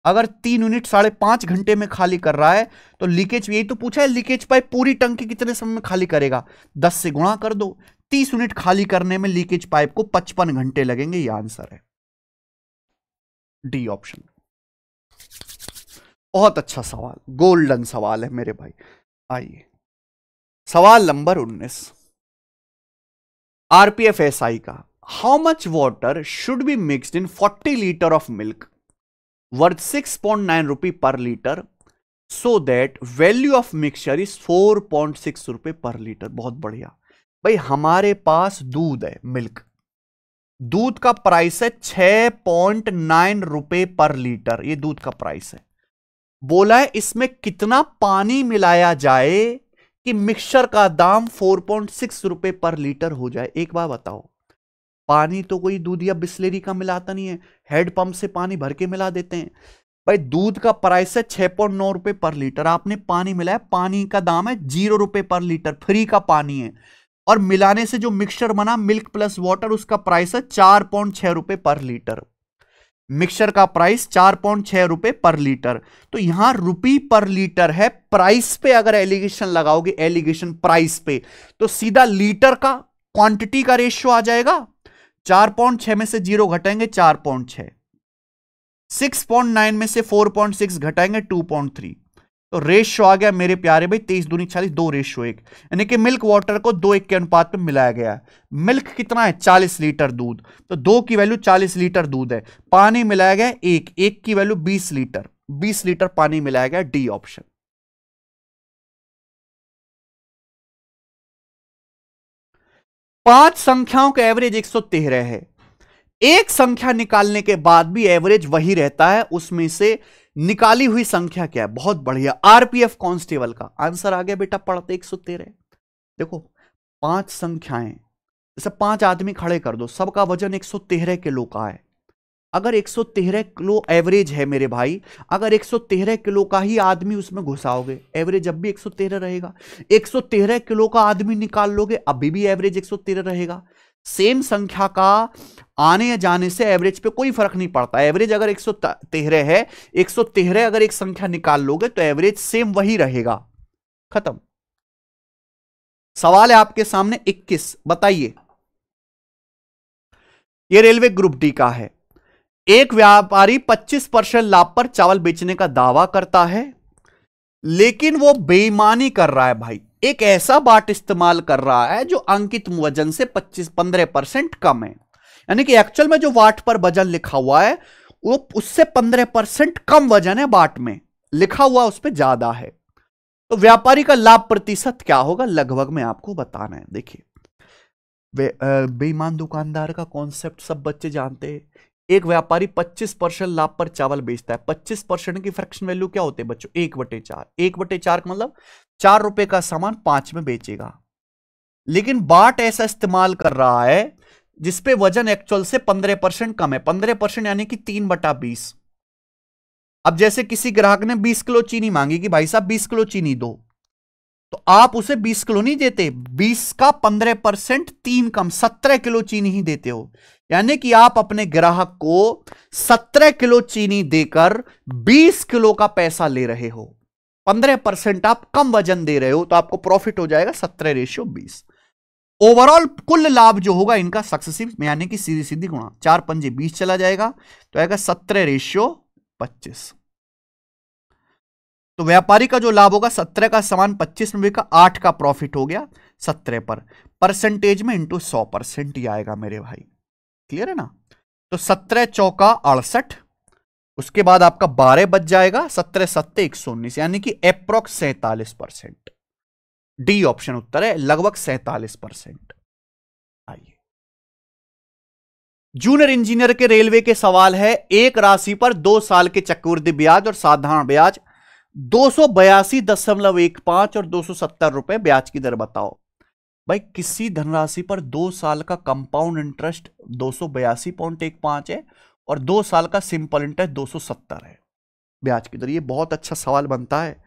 अगर 3 यूनिट 5.5 घंटे में खाली कर रहा है, तो लीकेज, यही तो पूछा है, लीकेज पाइप पूरी टंकी कितने समय में खाली करेगा? 10 से गुणा कर दो। 30 यूनिट खाली करने में लीकेज पाइप को 55 घंटे लगेंगे। यह आंसर है, डी ऑप्शन। बहुत अच्छा सवाल, गोल्डन सवाल है मेरे भाई। आइए सवाल नंबर 19, आरपीएफएसआई का। How much water should be mixed in 40 litre of milk worth 6.9 रुपी पर litre so that value of mixture is 4.6 रुपए पर लीटर। बहुत बढ़िया भाई, हमारे पास दूध है, मिल्क, दूध का प्राइस है 6.9 रुपए पर लीटर, ये दूध का प्राइस है। बोला है इसमें कितना पानी मिलाया जाए कि मिक्सचर का दाम 4.6 रुपए पर लीटर हो जाए। एक बार बताओ, पानी तो कोई दूध या बिस्लेरी का मिलाता नहीं है, हेड पंप से पानी भर के मिला देते हैं। भाई दूध का प्राइस है 6.9 रुपए पर लीटर, आपने पानी मिलाया, पानी का दाम है 0 रुपए पर लीटर, फ्री का पानी है, और मिलाने से जो मिक्सचर बना मिल्क प्लस वाटर, उसका प्राइस है 4.6 रुपए पर लीटर। मिक्सचर का प्राइस 4.6 रुपए पर लीटर। तो यहां रुपी पर लीटर है, प्राइस पे अगर एलिगेशन लगाओगे, एलिगेशन प्राइस पे, तो सीधा लीटर का क्वांटिटी का रेशियो आ जाएगा। 4.6 में से 0 घटाएंगे 4.6, 6.9 में से 4.6 घटाएंगे 2.3, तो रेशियो आ गया मेरे प्यारे भाई 23 दूनी 40, 2 रेशियो 1, यानी कि मिल्क वाटर को 2:1 के अनुपात में मिलाया गया है। मिल्क कितना है? 40 लीटर दूध, तो 2 की वैल्यू 40 लीटर दूध है, पानी मिलाया गया 1 की वैल्यू 20 लीटर, 20 लीटर पानी मिलाया गया, डी ऑप्शन। पांच संख्याओं का एवरेज 113 है, एक संख्या निकालने के बाद भी एवरेज वही रहता है, उसमें से निकाली हुई संख्या क्या है? बहुत बढ़िया, आरपीएफ कांस्टेबल का आंसर आ गया बेटा, पढ़ते 113। देखो 5 संख्याएं, जैसे 5 आदमी खड़े कर दो, सबका वजन 113 किलो का है। अगर 113 किलो एवरेज है मेरे भाई, अगर 113 किलो का ही आदमी उसमें घुसाओगे, एवरेज जब भी 113 रहेगा। 113 किलो का आदमी निकाल लोगे, अभी भी एवरेज 113 रहेगा। सेम संख्या का आने या जाने से एवरेज पे कोई फर्क नहीं पड़ता। एवरेज अगर 113 है, 113 अगर एक संख्या निकाल लोगे तो एवरेज सेम वही रहेगा। खत्म। सवाल है आपके सामने 21, बताइए। यह रेलवे ग्रुप डी का है। एक व्यापारी 25% लाभ पर चावल बेचने का दावा करता है, लेकिन वो बेईमानी कर रहा है भाई। एक ऐसा बाट इस्तेमाल कर रहा है जो अंकित वजन से 15% कम है, यानी कि एक्चुअल में जो वाट पर वजन लिखा हुआ है वो उससे 15% कम वजन है, बाट में लिखा हुआ उस पर ज्यादा है। तो व्यापारी का लाभ प्रतिशत क्या होगा, लगभग में आपको बताना है। देखिए, बेईमान दुकानदार का कॉन्सेप्ट सब बच्चे जानते हैं। एक व्यापारी 25% लाभ पर चावल बेचता है। 25% की फ्रैक्शन वैल्यू क्या होते हैं बच्चों, 1/4। 1/4 का मतलब 4 रुपए का सामान 5 में बेचेगा। लेकिन बाट ऐसा इस्तेमाल कर रहा है जिसपे वजन एक्चुअल से 15% कम है। 15% यानी कि 3/20। अब जैसे किसी ग्राहक ने 20 किलो चीनी मांगी कि भाई साहब 20 किलो चीनी दो, तो आप उसे 20 किलो नहीं देते, 20 का 15% 3 कम 17 किलो चीनी ही देते हो। यानी कि आप अपने ग्राहक को 17 किलो चीनी देकर 20 किलो का पैसा ले रहे हो। 15% आप कम वजन दे रहे हो, तो आपको प्रॉफिट हो जाएगा 17/20। ओवरऑल कुल लाभ जो होगा इनका सक्सेसिव, यानी कि सीधी सीधी गुणा, 4 पंजे 20 चला जाएगा, तो आएगा 17/25। तो व्यापारी का जो लाभ होगा 17 का सामान 25 में बिका, 8 का प्रॉफिट हो गया 17 पर। परसेंटेज में इंटू 100% ही आएगा मेरे भाई। क्लियर है ना। तो 17 चौका 68, उसके बाद आपका 12 बच जाएगा, 17 7 119, यानी कि अप्रोक्स 47%। डी ऑप्शन उत्तर है, लगभग 47%। आइए, जूनियर इंजीनियर के रेलवे के सवाल है। एक राशि पर 2 साल के चक्रवृद्धि ब्याज और साधारण ब्याज 282.15 और 270 रुपए ब्याज की दर बताओ। भाई, किसी धनराशि पर 2 साल का कंपाउंड इंटरेस्ट 282.15 है और 2 साल का सिंपल इंटरेस्ट 270 है ब्याज की दर। ये बहुत अच्छा सवाल बनता है।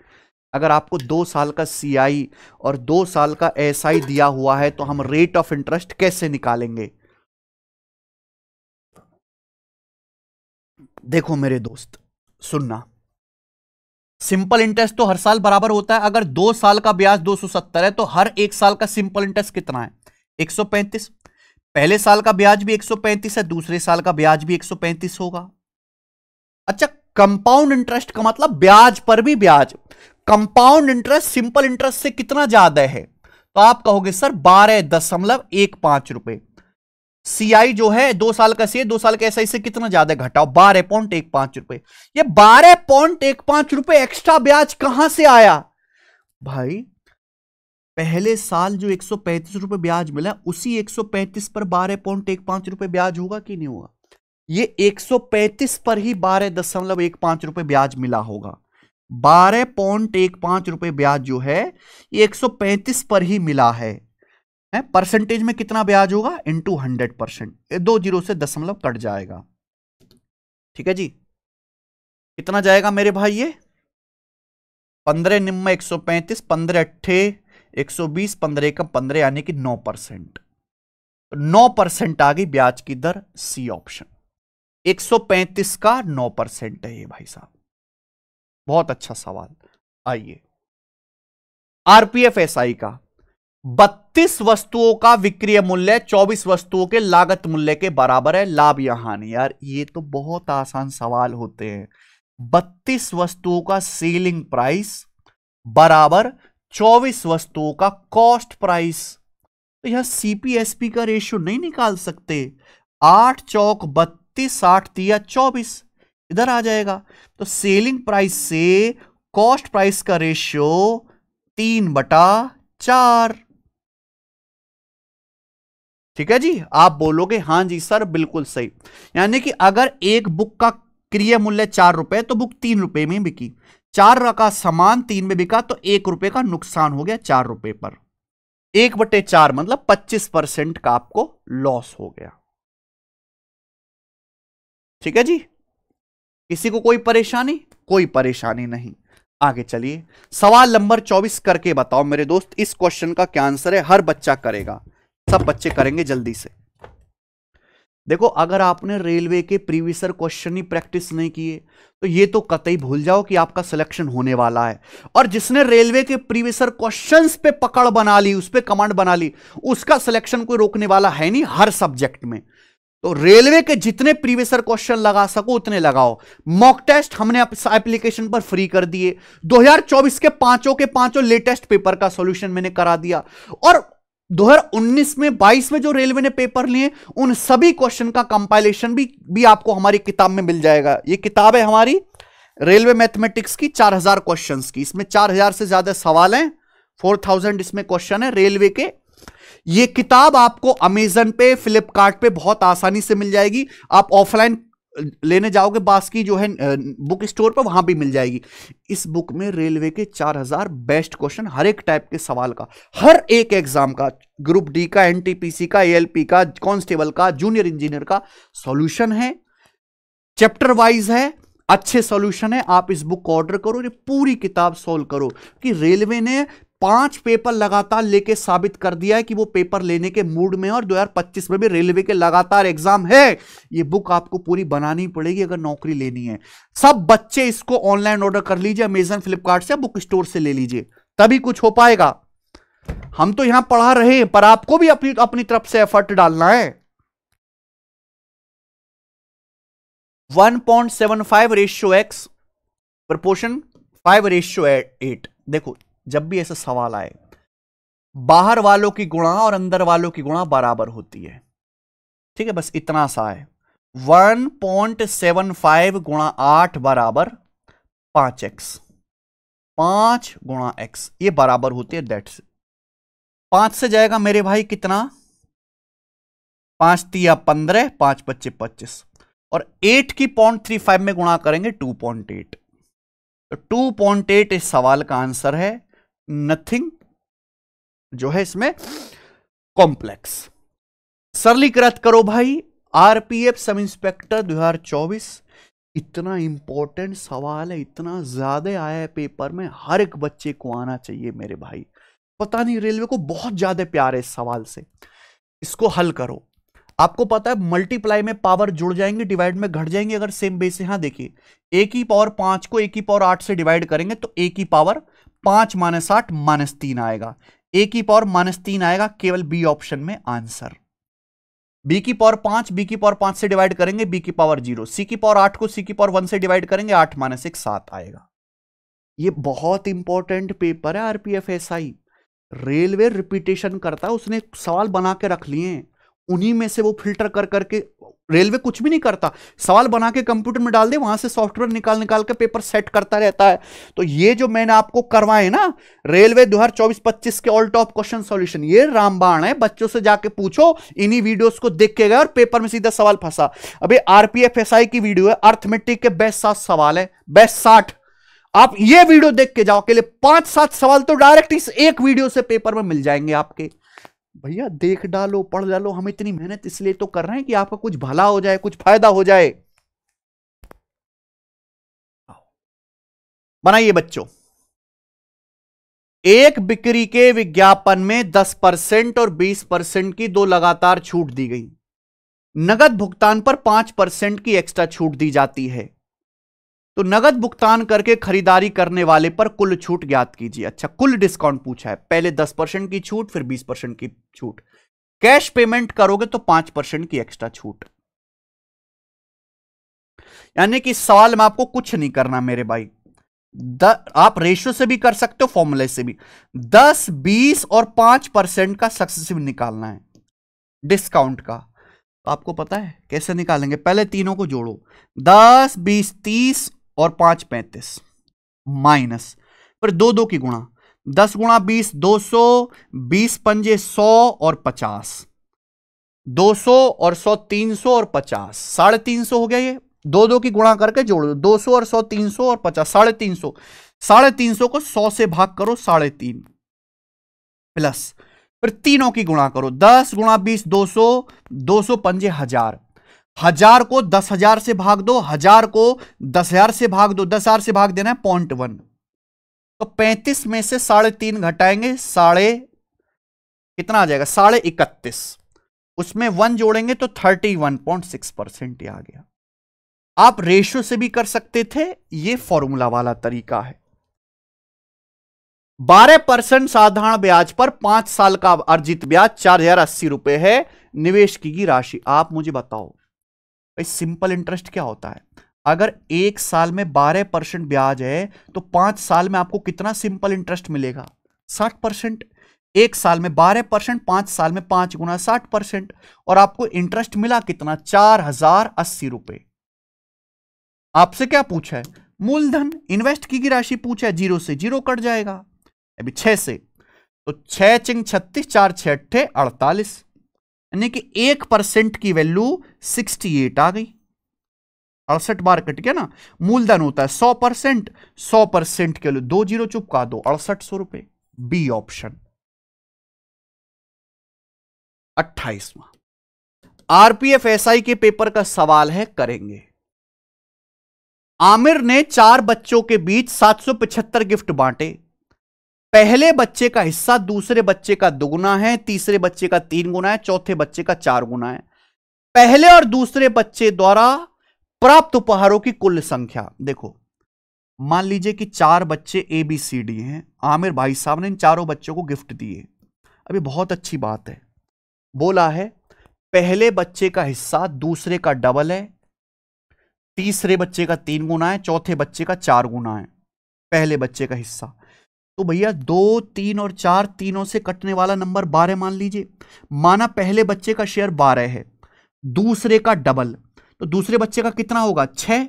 अगर आपको 2 साल का CI और 2 साल का SI दिया हुआ है तो हम रेट ऑफ इंटरेस्ट कैसे निकालेंगे। देखो मेरे दोस्त, सुनना, सिंपल इंटरेस्ट तो हर साल बराबर होता है। अगर 2 साल का ब्याज 270 है तो हर 1 साल का सिंपल इंटरेस्ट कितना है, 135। पहले साल का ब्याज भी 135 है, दूसरे साल का ब्याज भी 135 होगा। अच्छा, कंपाउंड इंटरेस्ट का मतलब ब्याज पर भी ब्याज। कंपाउंड इंटरेस्ट सिंपल इंटरेस्ट से कितना ज्यादा है, तो आप कहोगे सर 12.15 रुपए। CI जो है 2 साल का CI 2 साल का SI से कितना ज्यादा घटाओ, 12.15 रुपए। ये 12.15 रुपए एक्स्ट्रा ब्याज कहां से आया भाई। पहले साल जो 135 रुपए ब्याज मिला, उसी 135 पर 12.15 रुपए ब्याज होगा कि नहीं होगा। ये 135 पर ही 12.15 रुपए ब्याज मिला होगा। 12.15 रुपए ब्याज जो है ये 135 पर ही मिला है। परसेंटेज में कितना ब्याज होगा, इंटू 100%। 2 जीरो से दशमलव कट जाएगा। ठीक है जी, कितना जाएगा मेरे भाई, ये 15 निम्न 135, 15 अट्ठे 120, 15 एकम 15, यानी कि 9%। 9% आ गई ब्याज की दर, सी ऑप्शन। 135 का 9% है ये भाई साहब। बहुत अच्छा सवाल। आइए, RPF SI का 32 वस्तुओं का विक्रय मूल्य 24 वस्तुओं के लागत मूल्य के बराबर है, लाभ या हानि। यार ये तो बहुत आसान सवाल होते हैं। 32 वस्तुओं का सेलिंग प्राइस बराबर 24 वस्तुओं का कॉस्ट प्राइस। तो यह CPSP का रेशियो नहीं निकाल सकते। 8 चौक 32, 8 तिया 24, इधर आ जाएगा। तो सेलिंग प्राइस से कॉस्ट प्राइस का रेशियो 3/4। ठीक है जी, आप बोलोगे हां जी सर बिल्कुल सही। यानी कि अगर एक बुक का क्रय मूल्य 4 रुपए तो बुक 3 रुपए में बिकी। 4 का सामान 3 में बिका तो 1 रुपए का नुकसान हो गया 4 रुपए पर। 1/4 मतलब 25% का आपको लॉस हो गया। ठीक है जी, किसी को कोई परेशानी? कोई परेशानी नहीं। आगे चलिए, सवाल नंबर 24 करके बताओ मेरे दोस्त, इस क्वेश्चन का क्या आंसर है? हर बच्चा करेगा, सब बच्चे करेंगे जल्दी से। देखो, अगर आपने रेलवे के प्रीवियस क्वेश्चन ही प्रैक्टिस नहीं किए तो ये तो कतई भूल जाओ कि आपका सिलेक्शन होने वाला है। और जिसने रेलवे के प्रीवियस क्वेश्चंस पे पकड़ बना ली, उस पे कमांड बना ली, उसका सिलेक्शन कोई रोकने वाला है नहीं हर सब्जेक्ट में। तो रेलवे के जितने प्रीवियस क्वेश्चन लगा सको उतने लगाओ। मॉक टेस्ट हमने एप्लीकेशन पर फ्री कर दिए। 2024 के पांचों लेटेस्ट पेपर का सॉल्यूशन मैंने करा दिया। और 2019 में 22 में जो रेलवे ने पेपर लिए, उन सभी क्वेश्चन का कंपाइलेशन भी आपको हमारी किताब में मिल जाएगा। ये किताब है हमारी रेलवे मैथमेटिक्स की, 4000 क्वेश्चंस की। इसमें 4000 से ज्यादा सवाल हैं, 4000 इसमें क्वेश्चन है रेलवे के। ये किताब आपको अमेजन पे, फ्लिपकार्ट पे बहुत आसानी से मिल जाएगी। आप ऑफलाइन लेने जाओगे बास्की जो है बुक स्टोर पर, वहां भी मिल जाएगी। इस बुक में रेलवे के 4000 बेस्ट क्वेश्चन, हर एक टाइप के सवाल का, हर एक एग्जाम का, ग्रुप डी का, एनटीपीसी का, एएलपी का, कांस्टेबल का, जूनियर इंजीनियर का सॉल्यूशन है। चैप्टर वाइज है, अच्छे सॉल्यूशन है। आप इस बुक को ऑर्डर करो, ये पूरी किताब सोल्व करो। कि रेलवे ने 5 पेपर लगातार लेके साबित कर दिया है कि वो पेपर लेने के मूड में है, और 2025 में भी रेलवे के लगातार एग्जाम है। ये बुक आपको पूरी बनानी पड़ेगी अगर नौकरी लेनी है। सब बच्चे इसको ऑनलाइन ऑर्डर कर लीजिए, अमेजन, फ्लिपकार्ट से, बुक स्टोर से ले लीजिए, तभी कुछ हो पाएगा। हम तो यहां पढ़ा रहे हैं, पर आपको भी अपनी तरफ से एफर्ट डालना है। 1.75:x proportion 5:8। देखो, जब भी ऐसा सवाल आए, बाहर वालों की गुणा और अंदर वालों की गुणा बराबर होती है। ठीक है, बस इतना सा है। 1.75 गुणा 8 बराबर 5x, 5 गुणा x, ये बराबर होती है। दैट्स 5 से जाएगा मेरे भाई कितना? 5 तिया 15, 5 पच्चे 25, और 8 की 0.35 में गुणा करेंगे 2.8। तो 2.8 इस सवाल का आंसर है। नथिंग जो है इसमें कॉम्प्लेक्स। सरलीकृत करो भाई। आरपीएफ सब इंस्पेक्टर 2024 इतना इंपॉर्टेंट सवाल है, इतना ज्यादा आया है पेपर में, हर एक बच्चे को आना चाहिए मेरे भाई। पता नहीं रेलवे को बहुत ज्यादा प्यार है इस सवाल से। इसको हल करो। आपको पता है मल्टीप्लाई में पावर जुड़ जाएंगे, डिवाइड में घट जाएंगे अगर सेम बेस है। यहां देखिए, a की पावर 5 को a की पावर 8 से डिवाइड करेंगे तो a की पावर 5 - 8 -3 आएगा। a की पावर -3 आएगा, केवल बी ऑप्शन में आंसर। b की पावर 5, b की पावर 5 से डिवाइड करेंगे, b की पावर 0। c की पावर 8 को c की पावर 1 से डिवाइड करेंगे, 8 - 1 7 आएगा। ये बहुत इंपॉर्टेंट पेपर है आरपीएफ एसआई। रेलवे रिपीटेशन करता है, उसने सवाल बना के रख लिए हैं, उन्हीं में से वो फिल्टर कर करके। रेलवे कुछ भी नहीं करता, सवाल बना के कंप्यूटर में डाल दे, वहां से सॉफ्टवेयर निकाल के पेपर सेट करता रहता है। तो ये जो मैंने आपको करवाए ना रेलवे 2024-25 के ऑल टॉप क्वेश्चन सॉल्यूशन, ये रामबाण है। बच्चों से जाके पूछो, इन्हीं वीडियोस को देख के गए और पेपर में सीधा सवाल फंसा। अभी आरपीएफ एसआई की वीडियो है, अर्थमेटिक के बेस्ट 7 सवाल है, बेस्ट 60। आप ये वीडियो देख के जाओ, अकेले 5-7 सवाल तो डायरेक्ट इस एक वीडियो से पेपर में मिल जाएंगे आपके। भैया देख डालो, पढ़ डालो। हम इतनी मेहनत इसलिए तो कर रहे हैं कि आपका कुछ भला हो जाए, कुछ फायदा हो जाए। बनाइए बच्चों। एक बिक्री के विज्ञापन में 10% और 20% की 2 लगातार छूट दी गई। नगद भुगतान पर 5% की एक्स्ट्रा छूट दी जाती है। तो नगद भुगतान करके खरीदारी करने वाले पर कुल छूट ज्ञात कीजिए। अच्छा, कुल डिस्काउंट पूछा है, पहले 10% की छूट, फिर 20% की छूट। कैश पेमेंट करोगे तो 5% की एक्स्ट्रा छूट। यानी कि सवाल में आपको कुछ नहीं करना मेरे भाई। आप रेशियो से भी कर सकते हो, फॉर्मूले से भी। 10, 20 और 5% का सक्सेसिव निकालना है डिस्काउंट का। तो आपको पता है कैसे निकालेंगे? पहले तीनों को जोड़ो, 10, 20, 30 और 5, 35, माइनस, फिर 2 की गुणा। 10 गुणा 20 200, 20 पंजे 100 और 50, 200 और 100 300 और 50, 350 हो गया। ये 2 की गुणा करके जोड़ दो, 200 और 100 300 और 50, 350। 350 को 100 से भाग करो, 3.5 प्लस, फिर तीनों की गुणा करो। 10 गुणा 20 200, 200 पंजे 1000, 1000 को 10,000 से भाग दो, 1000 को 10,000 से भाग दो, 10,000 से भाग देना है 0.1, तो 35 में से 3.5 घटाएंगे, कितना आ जाएगा 31.5, उसमें 1 जोड़ेंगे तो 31.6% आ गया। आप रेशियो से भी कर सकते थे, ये फॉर्मूला वाला तरीका है। 12% साधारण ब्याज पर 5 साल का अर्जित ब्याज 4,080 रुपए है। निवेश की गई राशि आप मुझे बताओ भाई, सिंपल इंटरेस्ट क्या होता है? अगर 1 साल में 12% ब्याज है तो 5 साल में आपको कितना सिंपल इंटरेस्ट मिलेगा? 60%। 1 साल में 12%, 5 साल में 5 गुना 60%, और आपको इंटरेस्ट मिला कितना? 4,080 रुपए। आपसे क्या पूछा है? मूलधन, इन्वेस्ट की गई राशि पूछा है। 0 से 0 कट जाएगा, अभी 6 से, तो 6 चिंग 36, 4 6 8 48, यानी कि 1% की वैल्यू 68 आ गई। 68 बार कट गया ना। मूलधन होता है 100%, 100% के लिए 2 0 चुपका दो, 6800 रुपए। B option. 28वां आरपीएफ एसआई के पेपर का सवाल है, करेंगे। आमिर ने 4 बच्चों के बीच 775 गिफ्ट बांटे। पहले बच्चे का हिस्सा दूसरे बच्चे का 2 गुना है, तीसरे बच्चे का 3 गुना है, चौथे बच्चे का 4 गुना है। पहले और दूसरे बच्चे द्वारा प्राप्त उपहारों की कुल संख्या देखो। मान लीजिए कि 4 बच्चे ABCD हैं, आमिर भाई साहब ने इन चारों बच्चों को गिफ्ट दिए। अभी बहुत अच्छी बात है, बोला है पहले बच्चे का हिस्सा दूसरे का डबल है, तीसरे बच्चे का 3 गुना है, चौथे बच्चे का 4 गुना है पहले बच्चे का हिस्सा। तो भैया 2, 3 और 4 तीनों से कटने वाला नंबर 12 मान लीजिए। माना पहले बच्चे का शेयर 12 है, दूसरे का डबल, तो दूसरे बच्चे का कितना होगा? 6।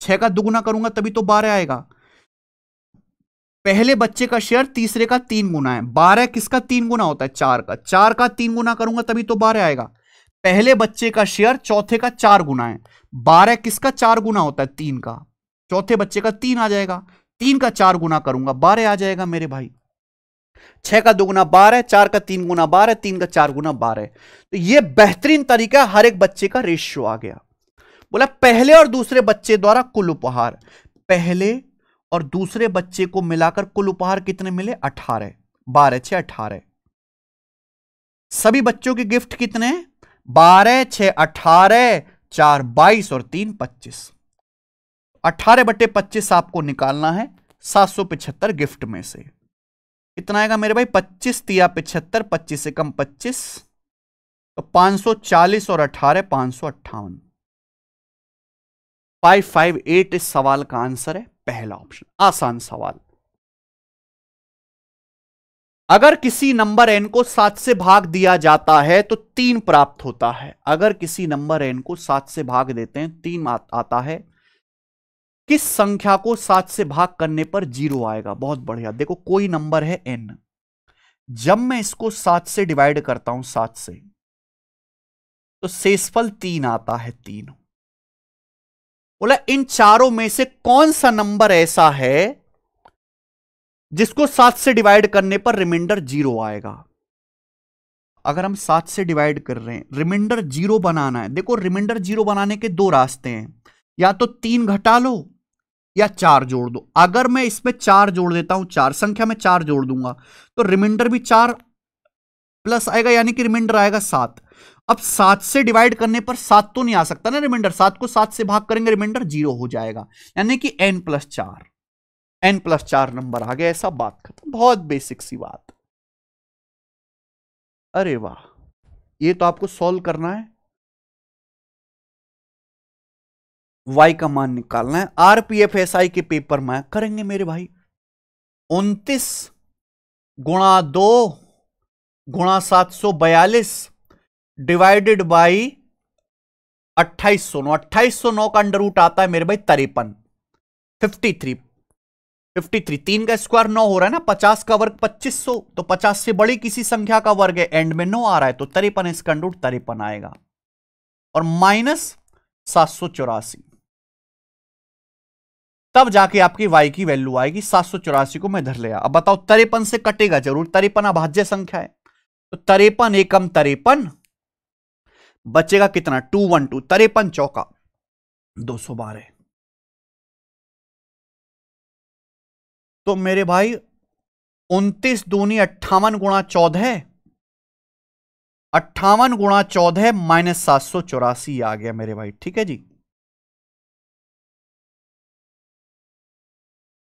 6 का दुगुना करूंगा तभी तो 12 आएगा। पहले बच्चे का शेयर तीसरे का 3 गुना है। 12 किसका 3 गुना होता है? 4 का। 4 का 3 गुना करूंगा तभी तो 12 आएगा। पहले बच्चे का शेयर चौथे का 4 गुना है। 12 किसका 4 गुना होता है? 3 का। चौथे बच्चे का 3 आ जाएगा। 3 का 4 गुना करूंगा 12 आ जाएगा मेरे भाई। 6 का 2 गुना 12, 4 का 3 गुना 12, 3 का 4 गुना 12। तो यह बेहतरीन तरीका, हर एक बच्चे का रेशियो आ गया। बोला पहले और दूसरे बच्चे द्वारा कुल उपहार। पहले और दूसरे बच्चे को मिलाकर कुल उपहार कितने मिले? 18। 12 6 18। सभी बच्चों के गिफ्ट कितने? 12 6 18, 4 22 और 3 25। 18/25 आपको निकालना है 775 गिफ्ट में से। कितना आएगा मेरे भाई? 25 तिया 75, 25 से कम 25, तो 540 और 18 558। 558 इस सवाल का आंसर है, पहला ऑप्शन। आसान सवाल। अगर किसी नंबर n को 7 से भाग दिया जाता है तो 3 प्राप्त होता है। अगर किसी नंबर n को 7 से भाग देते हैं 3 आता है। किस संख्या को 7 से भाग करने पर 0 आएगा? बहुत बढ़िया। देखो कोई नंबर है n, जब मैं इसको 7 से डिवाइड करता हूं 7 से, तो शेषफल 3 आता है। 3 बोला इन चारों में से कौन सा नंबर ऐसा है जिसको 7 से डिवाइड करने पर रिमाइंडर 0 आएगा? अगर हम 7 से डिवाइड कर रहे हैं, रिमाइंडर 0 बनाना है। देखो रिमाइंडर 0 बनाने के 2 रास्ते हैं, या तो 3 घटा लो या 4 जोड़ दो। अगर मैं इसमें 4 जोड़ देता हूं, 4 संख्या में 4 जोड़ दूंगा तो रिमाइंडर भी 4 प्लस आएगा, यानी कि रिमाइंडर आएगा 7। अब 7 से डिवाइड करने पर 7 तो नहीं आ सकता ना रिमाइंडर। 7 को 7 से भाग करेंगे रिमाइंडर 0 हो जाएगा, यानी कि n+4। n+4 नंबर आ गया, ऐसा बात खत्म। बहुत बेसिक सी बात। अरे वाह, ये तो आपको सॉल्व करना है। y का मान निकालना है। आरपीएफ एसआई के पेपर में करेंगे मेरे भाई। 29 गुणा 2 गुणा 742 डिवाइडेड बाई 2809। 2809 का अंडर रूट आता है मेरे भाई 53। 53 3 का स्क्वायर 9 हो रहा है ना। 50 का वर्ग 2500, तो 50 से बड़ी किसी संख्या का वर्ग है, एंड में 9 आ रहा है, तो 53 इसका अंडर रूट 53 आएगा। और माइनस 784, तब जाके आपकी y की वैल्यू आएगी। 784 को मैं धर लिया। अब बताओ 53 से कटेगा जरूर, 53 अभाज्य संख्या है, तो 53 एकम 53, बचेगा कितना 212, 53 चौका 212। तो मेरे भाई 29 दूनी 58 गुणा 14, 58 गुणा 14 माइनस 784 आ गया मेरे भाई। ठीक है जी,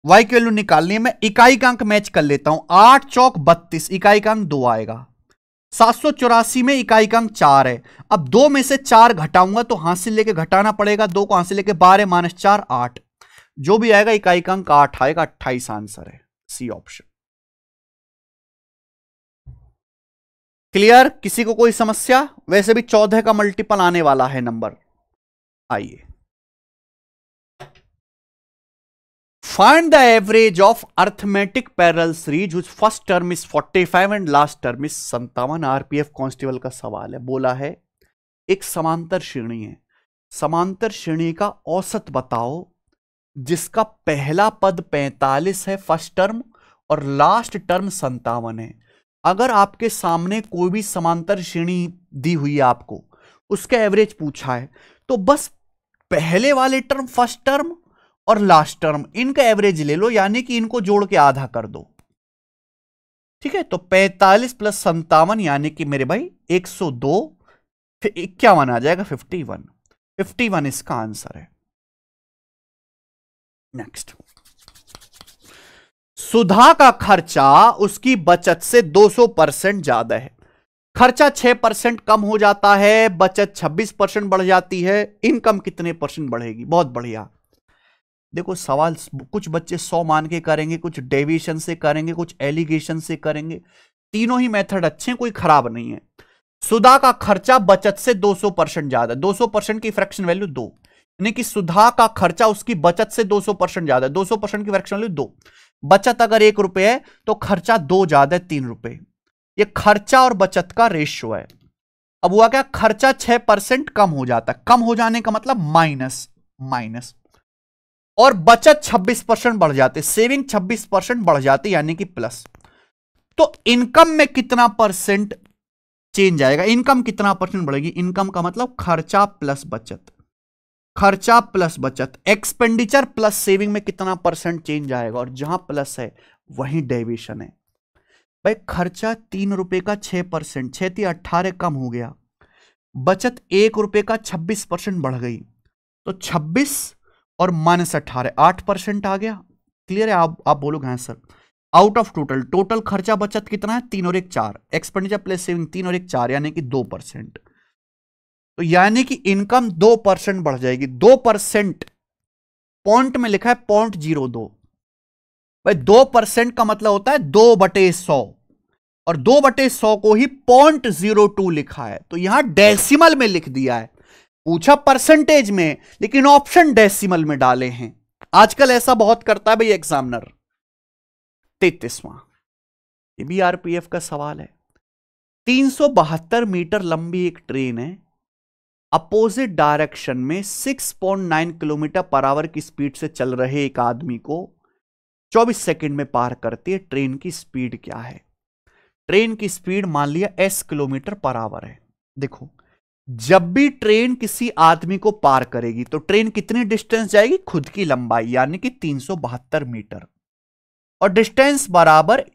वाई की वैल्यू निकालनी है। मैं इकाई का अंक मैच कर लेता हूं। 8 चौक 32, इकाई का अंक 2 आएगा। 784 में इकाई का अंक 4 है। अब 2 में से 4 घटाऊंगा तो हाथ से लेके घटाना पड़ेगा, 2 को हाथ से लेके 12 माइनस 4 8, जो भी आएगा इकाई का अंक 8 आएगा। 28 आंसर है, सी ऑप्शन। क्लियर? किसी को कोई समस्या? वैसे भी 14 का मल्टीपल आने वाला है नंबर। आइए, find the average of arithmetic parallel series which first term is 45 and last term is 57। RPF constable का सवाल है। बोला है एक समांतर श्रेणी है, समांतर श्रेणी का औसत बताओ जिसका पहला पद 45 है फर्स्ट टर्म और लास्ट टर्म 57 है। अगर आपके सामने कोई भी समांतर श्रेणी दी हुई है, आपको उसका एवरेज पूछा है, तो बस पहले वाले टर्म फर्स्ट टर्म और लास्ट टर्म इनका एवरेज ले लो, यानी कि इनको जोड़ के आधा कर दो। ठीक है, तो 45 प्लस 57 यानी कि मेरे भाई 102, फिर 51 आ जाएगा 51। 51 इसका आंसर है। नेक्स्ट, सुधा का खर्चा उसकी बचत से 200% ज्यादा है। खर्चा 6% कम हो जाता है, बचत 26% बढ़ जाती है, इनकम कितने परसेंट बढ़ेगी? बहुत बढ़िया। देखो सवाल कुछ बच्चे 100 मान के करेंगे, कुछ डेविएशन से करेंगे, कुछ एलिगेशन से करेंगे। तीनों ही मेथड अच्छे हैं, कोई खराब नहीं है। सुधा का खर्चा बचत से 200% ज्यादा, 200% की फ्रैक्शन वैल्यू 2, यानी कि सुधा का खर्चा उसकी बचत से 200% ज्यादा है। 200% की फ्रैक्शन वैल्यू 2, बचत अगर 1 रुपए है तो खर्चा 2 ज्यादा है 3 रुपए। ये खर्चा और बचत का रेशियो है। अब हुआ क्या, खर्चा 6% कम हो जाता है, कम हो जाने का मतलब माइनस माइनस, और बचत 26% बढ़ जाती है, सेविंग 26% बढ़ जाती है यानी कि प्लस। तो इनकम में कितना परसेंट चेंज आएगा? इनकम कितना परसेंट बढ़ेगी? इनकम का मतलब खर्चा प्लस बचत, खर्चा प्लस बचत। एक्सपेंडिचर प्लस सेविंग में कितना परसेंट चेंज आएगा? और जहां प्लस है वहीं डेविएशन है। भाई खर्चा 3 रुपए का 6%, 6 × 18 कम हो गया, बचत 1 रुपए का 26% बढ़ गई, तो 26 और माइनस 18 8% आ गया। क्लियर है? आप बोलोगे हाँ sir. Out of total, total खर्चा बचत कितना है? 3 और 1 4, एक्सपेंडिचर प्लस सेविंग 3 और 1 4 यानी कि 2%। तो यानी कि इनकम 2% बढ़ जाएगी। 2% पॉइंट में लिखा है 0.02। भाई 2% का मतलब होता है 2/100, और 2/100 को ही 0.02 लिखा है, तो यहां डेसिमल में लिख दिया है। पूछा परसेंटेज में, लेकिन ऑप्शन डेसिमल में डाले हैं। आजकल ऐसा बहुत करता है भाई एग्जामिनर। 33वां, ये भी आरपीएफ का सवाल है। 372 मीटर लंबी एक ट्रेन है, अपोजिट डायरेक्शन में 6.9 किलोमीटर पर आवर की स्पीड से चल रहे एक आदमी को 24 सेकंड में पार करती है। ट्रेन की स्पीड क्या है? ट्रेन की स्पीड मान लिया s किलोमीटर पर आवर है। देखो, जब भी ट्रेन किसी आदमी को पार करेगी तो ट्रेन कितनी डिस्टेंस जाएगी? खुद की लंबाई, यानी कि 372 मीटर, और डिस्टेंस बराबर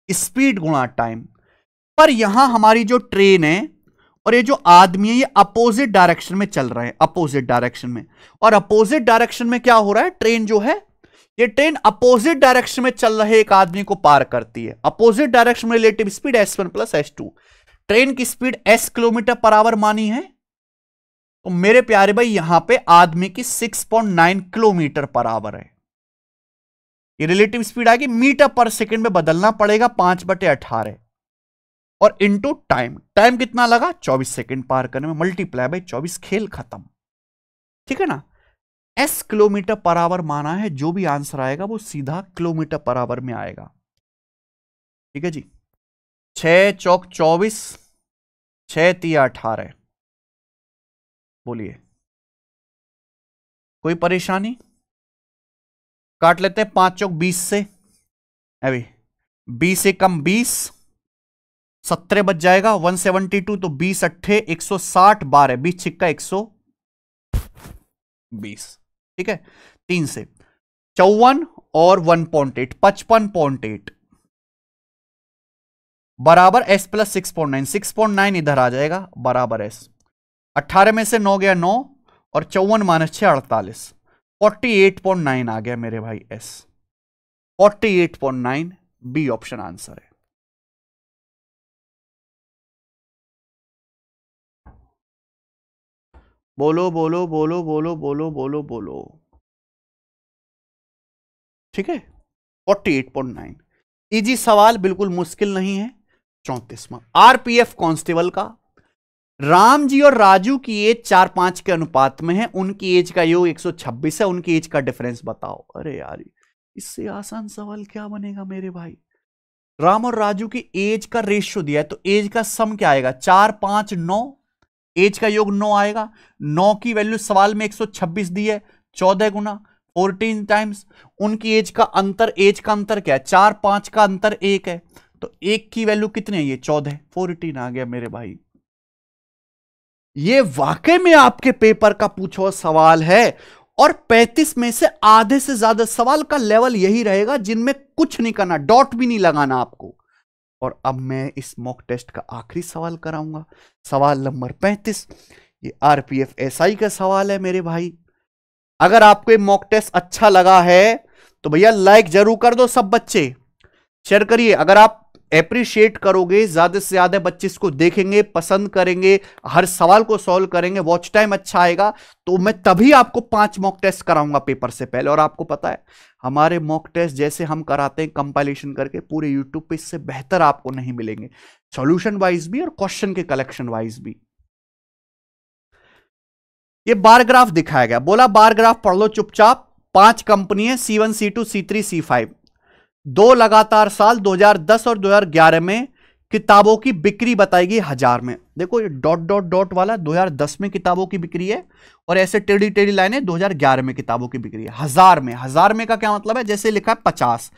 स्पीड गुणा टाइम। पर यहां हमारी जो ट्रेन है और ये जो आदमी है, ये अपोजिट डायरेक्शन में चल रहे हैं, अपोजिट डायरेक्शन में। और अपोजिट डायरेक्शन में क्या हो रहा है? ट्रेन जो है, ये ट्रेन अपोजिट डायरेक्शन में चल रहे एक आदमी को पार करती है। अपोजिट डायरेक्शन में relative speed s1 plus s2। Train की speed s kilometre per hour मानी है, तो मेरे प्यारे भाई यहां पे आदमी की 6.9 किलोमीटर पर आवर है। ये रिलेटिव स्पीड आएगी, मीटर पर सेकंड में बदलना पड़ेगा 5/18, और इनटू टाइम। टाइम कितना लगा? 24 सेकंड पार करने में, मल्टीप्लाई बाई 24, खेल खत्म। ठीक है ना? s किलोमीटर पर आवर माना है, जो भी आंसर आएगा वो सीधा किलोमीटर पर आवर में आएगा। ठीक है जी। 6 चौक 24, 6 तिया 18। बोलिए, कोई परेशानी? काट लेते हैं 5 चौक 20 से। अभी 20 से कम 20, 17 बच जाएगा, 172 तो 20 अट्ठे 160 12, 20 छिक्का 120, ठीक है। 3 से 54 और 1.8 55.8 बराबर s प्लस 6.9, 6.9 इधर आ जाएगा बराबर s। 18 में से 9 गया 9 और 54 माइनस 6 48, 48.9 आ गया मेरे भाई s, 48.9 बी ऑप्शन आंसर है। बोलो बोलो बोलो बोलो बोलो बोलो बोलो, ठीक है। 48.9 इजी सवाल, बिल्कुल मुश्किल नहीं है। 34वां आरपीएफ कांस्टेबल का, राम जी और राजू की एज 4-5 के अनुपात में है, उनकी एज का योग 126 है, उनकी एज का डिफरेंस बताओ। अरे यार इससे आसान सवाल क्या बनेगा मेरे भाई। राम और राजू की एज का रेशियो दिया है तो एज का सम क्या आएगा, 4 5 9, एज का योग 9 आएगा। 9 की वैल्यू सवाल में 126 दी है, 14 गुना 14 टाइम्स। उनकी एज का अंतर क्या है, 4 5 का अंतर 1 है, तो 1 की वैल्यू कितनी है, ये 14, 14 आ गया मेरे भाई। ये वाकई में आपके पेपर का पूछो सवाल है, और 35 में से आधे से ज्यादा सवाल का लेवल यही रहेगा जिनमें कुछ नहीं करना, डॉट भी नहीं लगाना आपको। और अब मैं इस मॉक टेस्ट का आखिरी सवाल कराऊंगा, सवाल नंबर 35। ये आरपीएफ एसआई का सवाल है मेरे भाई। अगर आपको ये मॉक टेस्ट अच्छा लगा है तो भैया लाइक जरूर कर दो, सब बच्चे शेयर करिए। अगर आप एप्रिशिएट करोगे, ज्यादा से ज्यादा बच्चे इसको देखेंगे, पसंद करेंगे, हर सवाल को सॉल्व करेंगे, वॉच टाइम अच्छा आएगा, तो मैं तभी आपको 5 मॉक टेस्ट कराऊंगा पेपर से पहले। और आपको पता है हमारे मॉक टेस्ट जैसे हम कराते हैं कंपाइलेशन करके पूरे यूट्यूब पे, इससे बेहतर आपको नहीं मिलेंगे, सॉल्यूशन वाइज भी और क्वेश्चन के कलेक्शन वाइज भी। ये बार ग्राफ दिखाया गया, बोला बार ग्राफ पढ़ लो चुपचाप। 5 कंपनी है, C1 C2 C3 C5, 2 लगातार साल 2010 और 2011 में किताबों की बिक्री बताएगी 1000 में। देखो ये डॉट डॉट डॉट वाला 2010 में किताबों की बिक्री है, और ऐसे टेढ़ी टेढ़ी लाइनें 2011 में किताबों की बिक्री है। 1000 में, 1000 में का क्या मतलब है, जैसे लिखा है 50,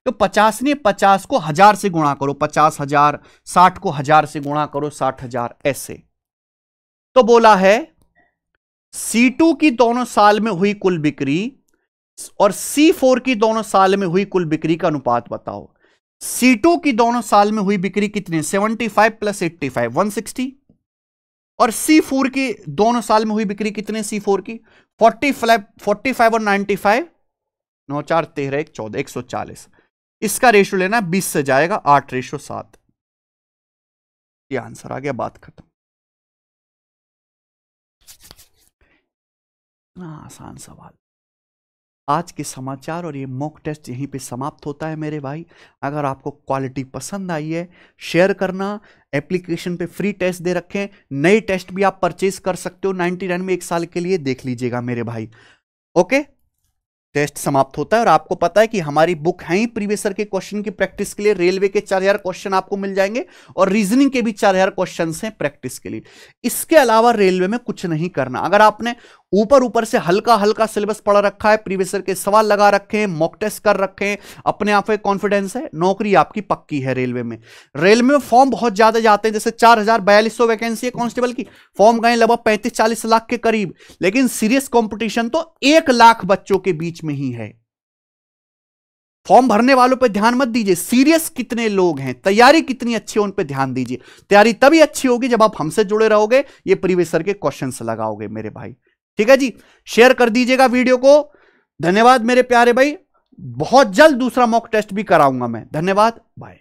तो 50 नहीं, 50 को 1000 से गुणा करो, 50,000, 60 को 1000 से गुणा करो, 60,000 ऐसे। तो बोला है C2 की दोनों साल में हुई कुल बिक्री और C4 की दोनों साल में हुई कुल बिक्री का अनुपात बताओ। C2 की दोनों साल में हुई बिक्री कितनी, 75 प्लस 85 160, और C4 की दोनों साल में हुई बिक्री कितनी, C4 की 45 और 95, 9 4 13 1 14, 140। इसका रेशियो लेना 20 से जाएगा 8:7। ये आंसर आ गया, बात खत्म। आसान सवाल। आज के समाचार और ये मॉक टेस्ट यहीं पे समाप्त होता है मेरे भाई। अगर आपको क्वालिटी पसंद आई है शेयर करना, एप्लीकेशन पे फ्री टेस्ट दे रखे हैं, नए टेस्ट भी आप परचेज कर सकते हो 99 में 1 साल के लिए, देख लीजिएगा मेरे भाई। ओके, टेस्ट समाप्त होता है। और आपको पता है कि हमारी बुक है ही प्रीवियस ईयर के क्वेश्चन की प्रैक्टिस के लिए। रेलवे के 4000 क्वेश्चन आपको मिल जाएंगे और रीजनिंग के भी 4000 क्वेश्चन हैं प्रैक्टिस के लिए। इसके अलावा रेलवे में कुछ नहीं करना। अगर आपने ऊपर ऊपर से हल्का हल्का सिलेबस पढ़ रखा है, प्रीवियस ईयर के सवाल लगा रखे हैं, मॉक टेस्ट कर रखे हैं, अपने आप में कॉन्फिडेंस है, नौकरी आपकी पक्की है रेलवे में। रेलवे में फॉर्म बहुत ज्यादा जाते हैं, जैसे 4200 वैकेंसी है कांस्टेबल की, फॉर्म गए लगभग 35-40 लाख के करीब, लेकिन सीरियस कंपटीशन तो 1 लाख बच्चों के बीच में ही है। फॉर्म भरने वालों पे ध्यान मत दीजिए, सीरियस कितने लोग हैं, तैयारी कितनी अच्छी है उन पे ध्यान दीजिए। तैयारी तभी अच्छी होगी जब आप हमसे जुड़े रहोगे, ये प्रीवियस ईयर के क्वेश्चंस लगाओगे मेरे भाई। ठीक है जी, शेयर कर दीजिएगा वीडियो को। धन्यवाद मेरे प्यारे भाई, बहुत जल्द दूसरा मॉक टेस्ट भी कराऊंगा मैं। धन्यवाद, बाय।